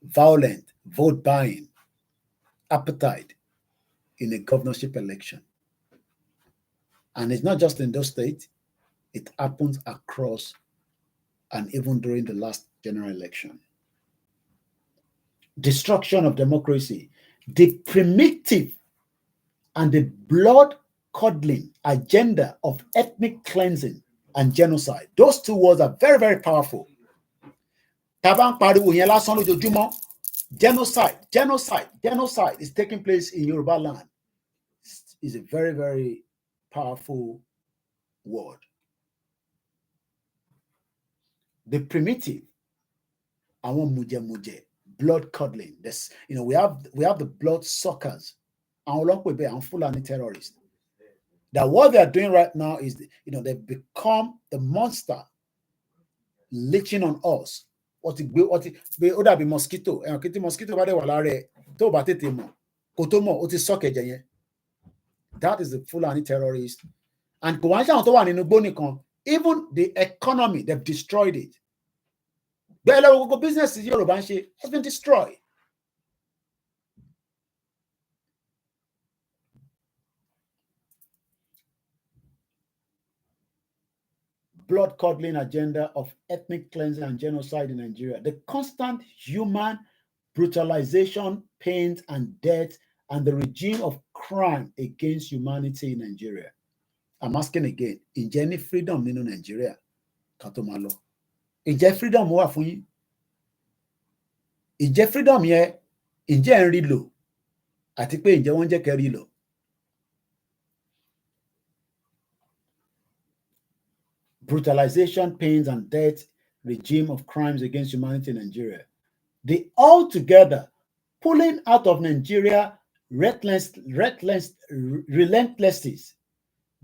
violent vote buying, appetite in a governorship election. And it's not just in those states, it happens across and even during the last general election. Destruction of democracy, the primitive and the blood-curdling agenda of ethnic cleansing and genocide. Those two words are very, very powerful. Genocide is taking place in Yorubaland. It's a very, very powerful word. The primitive, blood curdling. This, you know, we have the blood suckers, and Fulani terrorists. That what they are doing right now is, you know, they've become the monster leeching on us. What it be mosquito? Mosquito that is the Fulani terrorist. And even the economy, they've destroyed it. The business in Yoruba has been destroyed. Blood-curdling agenda of ethnic cleansing and genocide in Nigeria. The constant human brutalization, pain, and death, and the regime of crime against humanity in Nigeria. I'm asking again, is there any freedom in Nigeria? Katomalo. Is there freedom wà fún yín? Is there freedom yẹn? Ǹjẹ́ ẹ̀ ń rí lò? Àti pé ǹjẹ́ wọ́n jẹ́ kẹ́ rí lò? Brutalization, pains, and death, regime of crimes against humanity in Nigeria. They all together pulling out of Nigeria relentlessly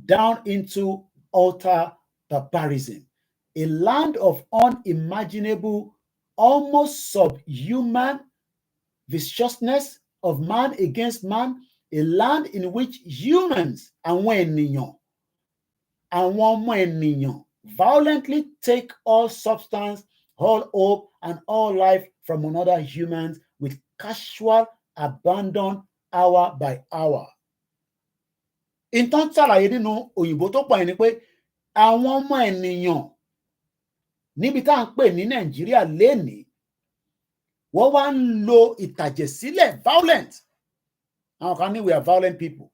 down into utter barbarism, a land of unimaginable, almost subhuman viciousness of man against man, a land in which humans and violently take all substance, all hope, and all life from another humans with casual abandon hour by hour. In tó ń ṣàlàyé nínú òyìnbó tó pọ̀ yẹn ni pé àwọn ọmọ ènìyàn níbi tá à ń pè ní Nàìjíríà lénìí wọ́n wá ń lo ìtàjẹ̀sílẹ̀ violent. Àwọn kan ní we are violent people.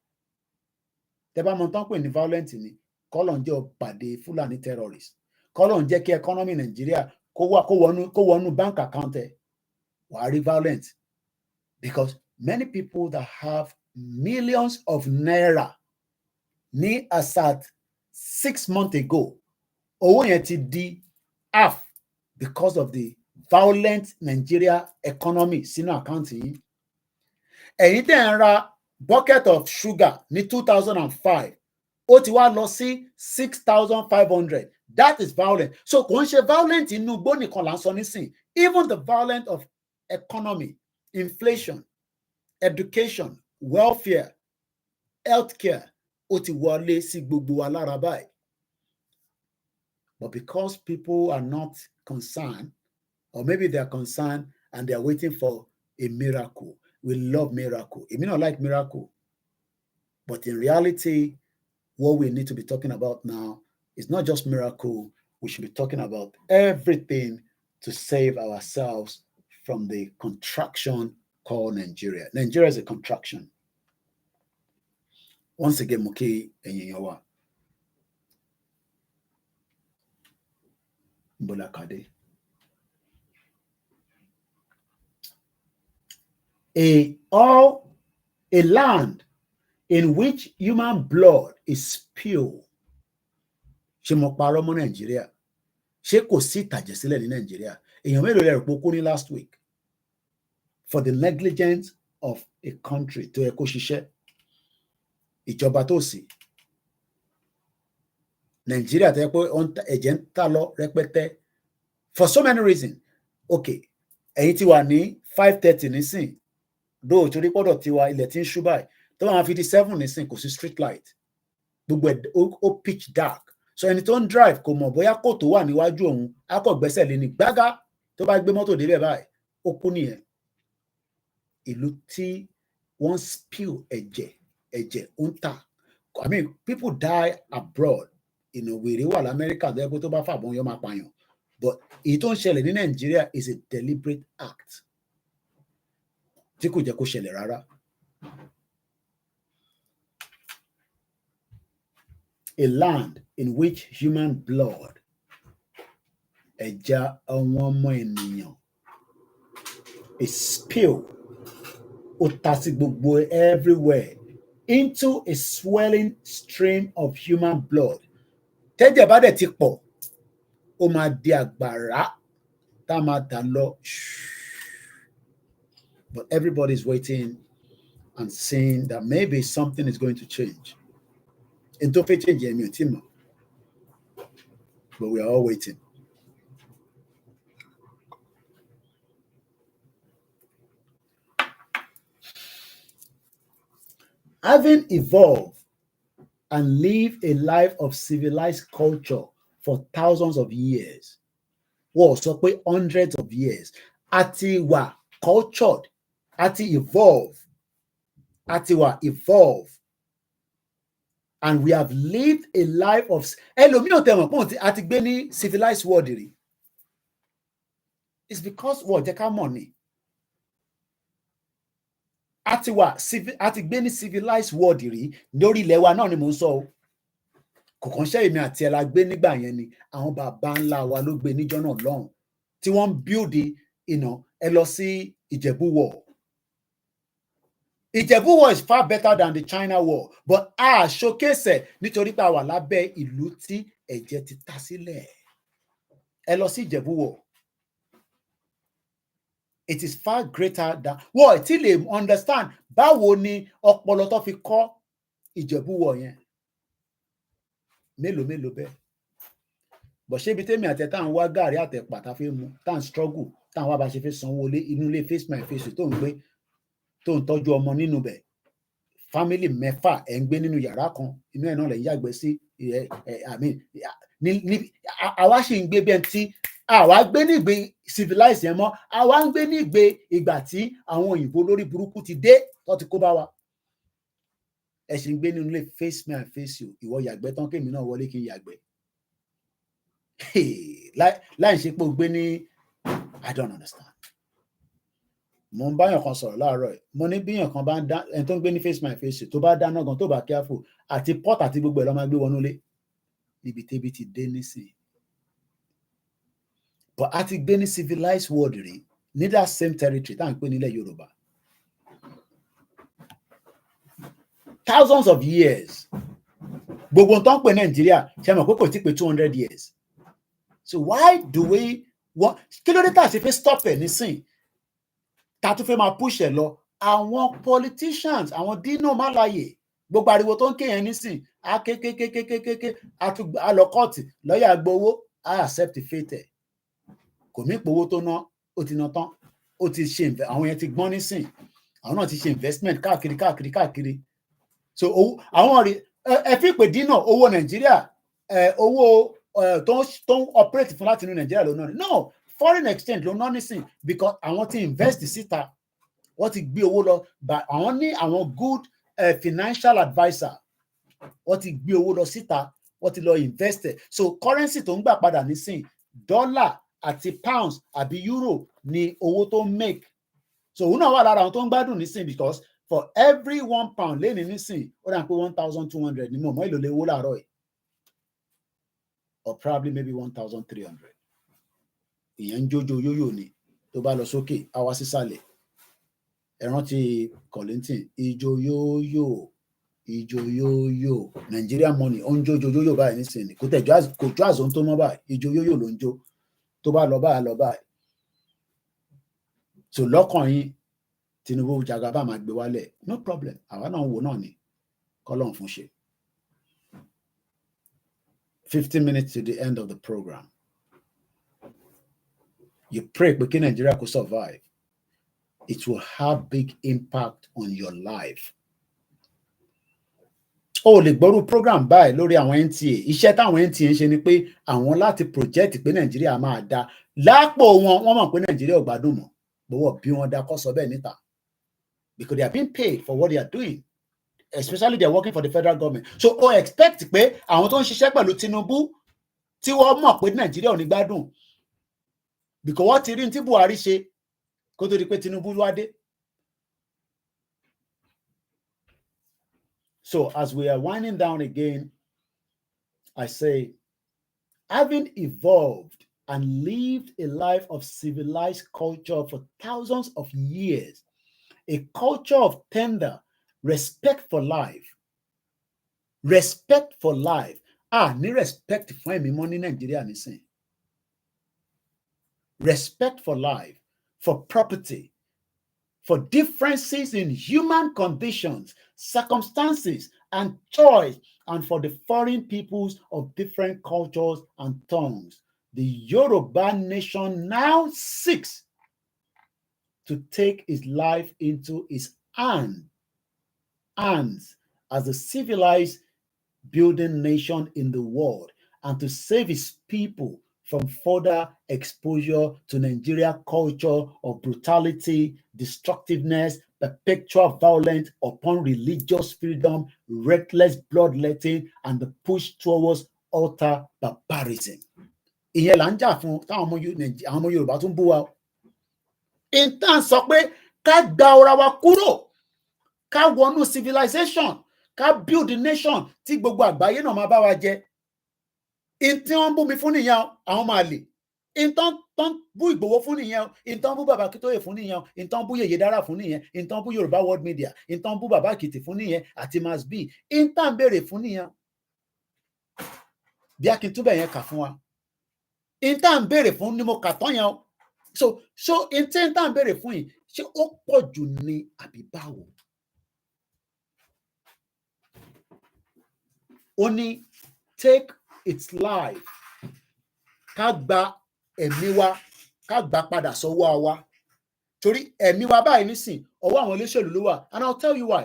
Tẹ́ bá mọ̀ tán pè ní violent ni kọ́lọ̀ ń jẹ́ ọ̀pàdé Fúlàní terrorist. Kọ́lọ̀ ń jẹ́ kí economy Nàìjíríà kó wọnú bank account ẹ̀ wàá rí violent. Because many people that have millions of naira ní as at 6 months ago, owó yẹn ti di half because of the violent Nigeria economy sínú àkáǹtì yìí. Ẹ̀yin tẹ́ ń ra bucket of sugar ní 2005, ó ti wá lọ sí 6,500. That is violent. So kò ń ṣe violent inú igbó nìkan là ń sọ nísìn. Even the violence of economy, inflation, education, welfare, healthcare, ó ti wọlé sí gbogbo wa lára báyìí. But because people are not concerned, or maybe they are concerned and they are waiting for a miracle. We love miracle. It may not like miracle. But in reality, what we need to be talking about now is not just miracle. We should be talking about everything to save ourselves from the contraction called Nigeria. Nigeria is a contraction. Once again, Muki Enyiyawa. Mbolakade. a land in which human blood is spilled. Ṣé mo parọ́ mọ́ Nàìjíríà? Ṣé kò sí ìtàjẹ̀sílẹ̀ ní Nàìjíríà? Èèyàn mélòó lẹ rò pé ó kú ní last week for the negligence of a country tó yẹ kó ṣiṣẹ́? Ìjọba tó sì. Nàìjíríà tó yẹ pé ẹ̀jẹ̀ ń tà lọ rẹpẹtẹ for so many reasons. Okay, ẹ̀yin ti wà ní 5:30 nísìn dóò torí pọ́dọ̀ tiwa ilẹ̀ tí ń ṣú báyìí tó bá wọn fi di 7 nísìn kò sí street light gbogbo ẹ̀ ó pitch dark so ẹni tó ń drive kò mọ̀ bóyá kòtò wà níwájú òun á kọ̀ gbẹ́sẹ̀ lé ní gbágá tó bá gbé mọ́tò débẹ̀ báyìí ó kú nìyẹn. Ìlú tí wọ́n spill ẹ̀jẹ̀ ń tà. I mean people die abroad. Wèrè wà l'Amẹ́ríkà tó yẹ pé tó bá fàbọn yọ máa pààyàn. But èyí tó ń ṣẹlẹ̀ ní Nàìjíríà is a deliberate act tí kò jẹ́ kó ṣẹlẹ̀ rárá. A land in which human blood, ẹ̀jẹ̀ àwọn ọmọ ènìyàn, is spilled, ó ta sí gbogbo everywhere into a swelling stream of human blood. Tẹ́jẹ̀ bá dẹ̀ ti pọ̀, ó máa di àgbàrá tá a máa dà lọ. But everybody is waiting and seeing that maybe something is going to change. And don't change any team, but we are all waiting. Having evolved and lived a life of civilized culture for thousands of years, well, so hundreds of years, àti wà cultured, àti evolve, and we have lived a life of ẹlòmíràn tẹ̀wọ̀n pọ̀ àti gbé ní civilized world rí. It's because wọ́n jẹ́ ká mọ̀ ni. Àti gbé ní civilized world rí lórí ilẹ̀ wa náà ni mò ń sọ o. Kò kàn ṣe èmi àti ẹ̀ la gbé nígbà yẹn ni àwọn bàbá ńlá wa ló gbé níjọ́ náà lọ́hùn tí wọ́n ń build ẹ lọ sí Ìjẹ̀bú War. Ìjẹ̀bú War is far better than the China War, but showcase nítorí pé a wà lábẹ́ ìlú tí ẹ̀jẹ̀ ti ta sílẹ̀. Ẹ lọ sí Ìjẹ̀bú War. It is far greater than wọ́n ti lè understand báwo ni ọpọlọ tó fi kọ́ Ìjẹ̀bú War yẹn. Mélòó bẹ́ẹ̀. Bọ̀ ṣé ibi tẹ́mi àtẹ tá à ń wá gàrí àtẹ̀pà tá a fi mu tá à ń struggle tá à ń wá bá ṣe fi sanwó lé inú ilé face my face tó ń gbé tó ń tọ́jú ọmọ nínú bẹ̀. Family mẹ́fà ẹ̀ ń gbé nínú yàrá kan inú ẹ̀ náà lẹ̀ ń yàgbẹ́ sí àwa sì ń gbé bẹ́ẹ̀ tí àwa gbé ní ìgbé civilized yẹn mọ́ àwa ń gbé ní ìgbé ìgbà tí àwọn òyìnbó lórí burúkú ti dé tó ti kó bá wa. Ẹ sì ń gbé nínú ilé face me and face you ìwọ yàgbẹ́ tán kémi náà wọlé kí n yàgbẹ́. Láì ṣe pé o gbé ní I don't understand. Mo ń báyàn kan sọ̀rọ̀ láàárọ̀ ẹ̀ mo ní bíyàn kan bá ń dá ẹni tó ń gbé ní face my face tó bá dáná gan tó bá careful àti pot àti gbogbo ẹ̀ lọ́ máa gbé wọnú ilé níbi tébi ti dé nísìnyí. But a ti gbé ní civilized world rí ní that same territory tá à ń pè nílẹ̀ Yorùbá. Thousands of years. Gbogbo tó ń pè Nàìjíríà ṣe mọ̀ pé kò tí pé 200 years. So why do we want kí ló dé tá a ṣe fẹ́ stop ẹ̀ nísìn tá a tún fẹ́ máa push ẹ̀ lọ àwọn politicians àwọn Dino Malaye gbogbo ariwo tó ń kéèyàn nísìn á kékékékékéké á lọ kọ́ọ̀tì lọ́ọ̀yà gbowó á accept fate ẹ̀ kò ní ìpowó tó ná ó ti ná tán ó ti ṣe àwọn yẹn ti gbọ́n nísìn àwọn náà ti ṣe investment káàkiri so àwọn ẹ fi pè Dino owó Nàìjíríà owó tó ń operate fún láti inú Nàìjíríà ló ná ni no foreign exchange ló ná nísìn because àwọn ti invest síta wọ́n ti gbé owó lọ àwọn ní àwọn good financial adviser wọ́n ti gbé owó lọ síta wọ́n ti lọ invest so currency tó ń gbà padà nísìn dollar àti pounds àbí euro ni owó tó ń make so òun náà wà lára àwọn tó ń gbádùn nísìn because for every £1 lẹ́ni nísìn ó dà pé 1,200 ni mo mọ̀ èlò lè wó láàárọ̀ yìí or probably maybe 1,300 ìyẹn ń jójó yóyò ni tó bá lọ sókè àwa sísàlẹ̀ Ẹrántí Kollington, ijo yo. Nigeria money, ó ń jó yo báyìí nísìnyí. Kò jó àzó tó mọ́ báyìí, ijo yo ló ń jó. Tó bá lọ báyìí. So lọ́kàn yín, Tinubu Jagaba máa gbé wálẹ̀. No problem. Àwa náà wò náà ni. Kọ́lọ́run fún ṣe. 15 minutes to the end of the program. You pray pé kí Nigeria could survive. It will have big impact on your life. O lè gbọ́rú program báyìí lórí àwọn NTA. Iṣẹ́ táwọn NTA ń ṣe ni pé àwọn láti project pé Nàìjíríà máa dá. Lápò wọn mọ̀ pé Nàìjíríà ò gbádùn mọ́. Bọ́wọ́ bí wọ́n dá kọ́ sọ bẹ́ẹ̀ níta. Because they are being paid for what they are doing. Especially they are working for the federal government. So o expect pé àwọn tó ń ṣiṣẹ́ pẹ̀lú Tinubu tí wọ́n mọ̀ pé Nàìjíríà ò ní gbádùn. Because wọ́n ti rí ní tí Buhari ṣe kó tó di pé Tinubu wá dé. So as we are winding down again, I say, having evolved and lived a life of civilized culture for thousands of years, a culture of tender respect for life. Respect for life. Ní respect fún ẹ̀mí mọ́ ní Nàìjíríà nísìn. Respect for life, for property, for differences in human conditions, circumstances, and choice, and for the foreign peoples of different cultures and tongues. The Yoruba nation now seeks to take its life into its hands as a civilized building nation in the world and to save its people from further exposure to Nigeria culture of brutality, destructiveness, perpetual violence upon religious freedom, reckless bloodletting, and the push towards utter barbarism. Ìyẹn là ń jà fún táwọn ọmọ Yorùbá tún bú wa. Intan sọ pé ká gba ọ̀rá wa kúrò, ká wọnú civilization, ká build a nation tí gbogbo àgbáyé náà máa bá wa jẹ. Ìtí wọ́n bú mi fún nìyẹn, àwọn máa lè. Ìtàn bú Ìgbòho fún nìyẹn, ìtàn bú Bàbá Akíntóyè fún nìyẹn, ìtàn bú Yèyé Dára fún nìyẹn, ìtàn bú Yorùbá World Media, ìtàn bú Bàbá Èkìtì fún nìyẹn àti Mass B. Ìtàn béèrè fún nìyẹn. Bí a kì í túbẹ̀ yẹn kà fún wa. Ìtàn béèrè fún ni mo kà tán yẹn. So ìtàn béèrè fún yìí, ṣé ó pọ̀ jù ní àbí báwo? Ó ní take its life. Ká gba ẹ̀mí wa, ká gba padà sọ́wọ́ wa. Torí ẹ̀mí wa báyìí nísìn, ọwọ́ àwọn olóṣèlú ló wà. And I'll tell you why.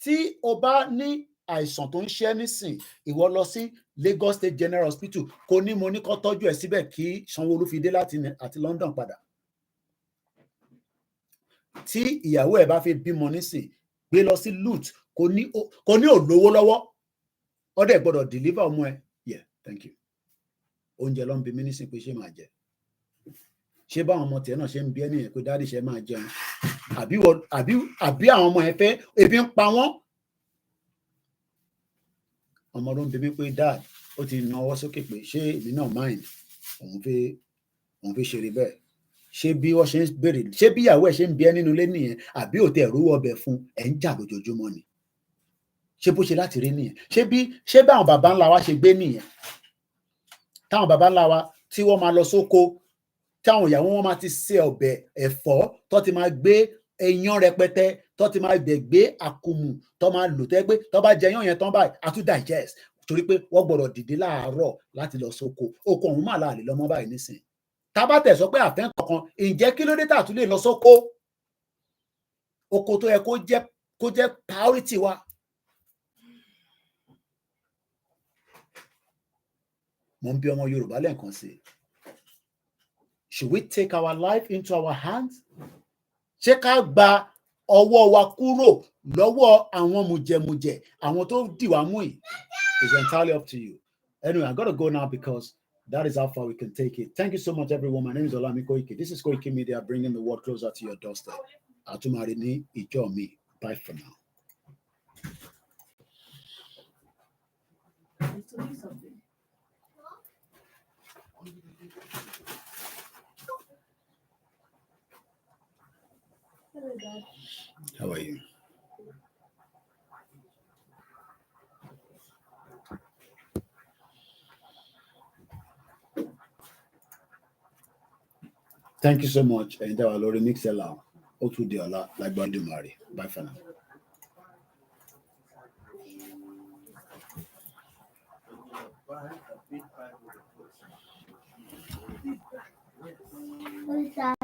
Tí o bá ní àìsàn tó ń ṣe nísìn, ìwọ lọ sí Lagos State General Hospital, kò ní mo ní kó tọ́jú ẹ̀ síbẹ̀ kí Sanwó-Olú fi dé láti London padà. Tí ìyàwó ẹ̀ bá fi bímọ nísìn, gbé lọ sí LUTH, kò ní òlówó lọ́wọ́. Ó dẹ̀ gbọ́dọ̀ deliver ọmọ ẹ̀. Yeah, thank you. Oúnjẹ ló ń bi mí nísìn pé ṣé máa jẹ. Ṣé báwọn ọmọ tiẹ̀ náà ṣe ń bí ẹ́ nìyẹn pé dáàdì ṣe máa jẹun? Àbí àwọn ọmọ ẹ fẹ́ ebi ń pa wọ́n? Ọmọ ló ń bi mí pé dad ó ti nawọ́ sókè pé ṣé èmi náà mind òun fi ṣeré bẹ́ẹ̀. Ṣé bí wọ́n ṣe ń béèrè, ṣé bí ìyàwó ẹ̀ ṣe ń bí ẹ́ nínú ilé nìyẹn? Àbí òtí ẹ̀rú ọbẹ̀ fún ẹ̀ ń jà lójoojúmọ́ ni? Ṣé bó ṣe láti rí nìyẹn? Ṣé báwọn bàbá ńlá wa ṣe gbé nìyẹn? Táwọn bàbá ńlá wa tí wọ́n máa lọ sóko, táwọn ìyàwó wọn máa ti ṣe ọbẹ̀ ẹ̀fọ́, tó ti máa gbé ẹyán rẹpẹtẹ, tó ti máa gbé àkùmù, tó máa lò tẹ́ pé tó bá jẹ ẹyán yẹn tán báyìí a tún digest, torí pé wọ́n gbọ́dọ̀ dìde láàárọ̀ láti lọ sóko. Oko ọ̀hún mà láàlè lọ́mọ báyìí nísìn. Tá bá tẹ̀ sọ pé àfẹ́ kankan, ǹjẹ́ kí ló dé tà tún lè lọ sóko? Oko tó yẹ kó jẹ́ priority wa. Mo ń bi ọmọ Yorùbá lẹ́ẹ̀kan sí. Should we take our life into our hands? Ṣé ká gba ọwọ́ wa kúrò lọ́wọ́ àwọn mùjẹ̀mùjẹ̀, àwọn tó dì wá mú yìí? It's entirely up to you. Anyway, I got to go now because that is how far we can take it. Thank you so much, everyone. My name is Olami Koike. This is Koike Media, bringing the world closer to your doorstep. Atumari ni ìjọ mi. Bye for now. How are you? Thank you so much. And our Lord Mixella. Otu Diola, like Body Mari. Bye for now. What is that?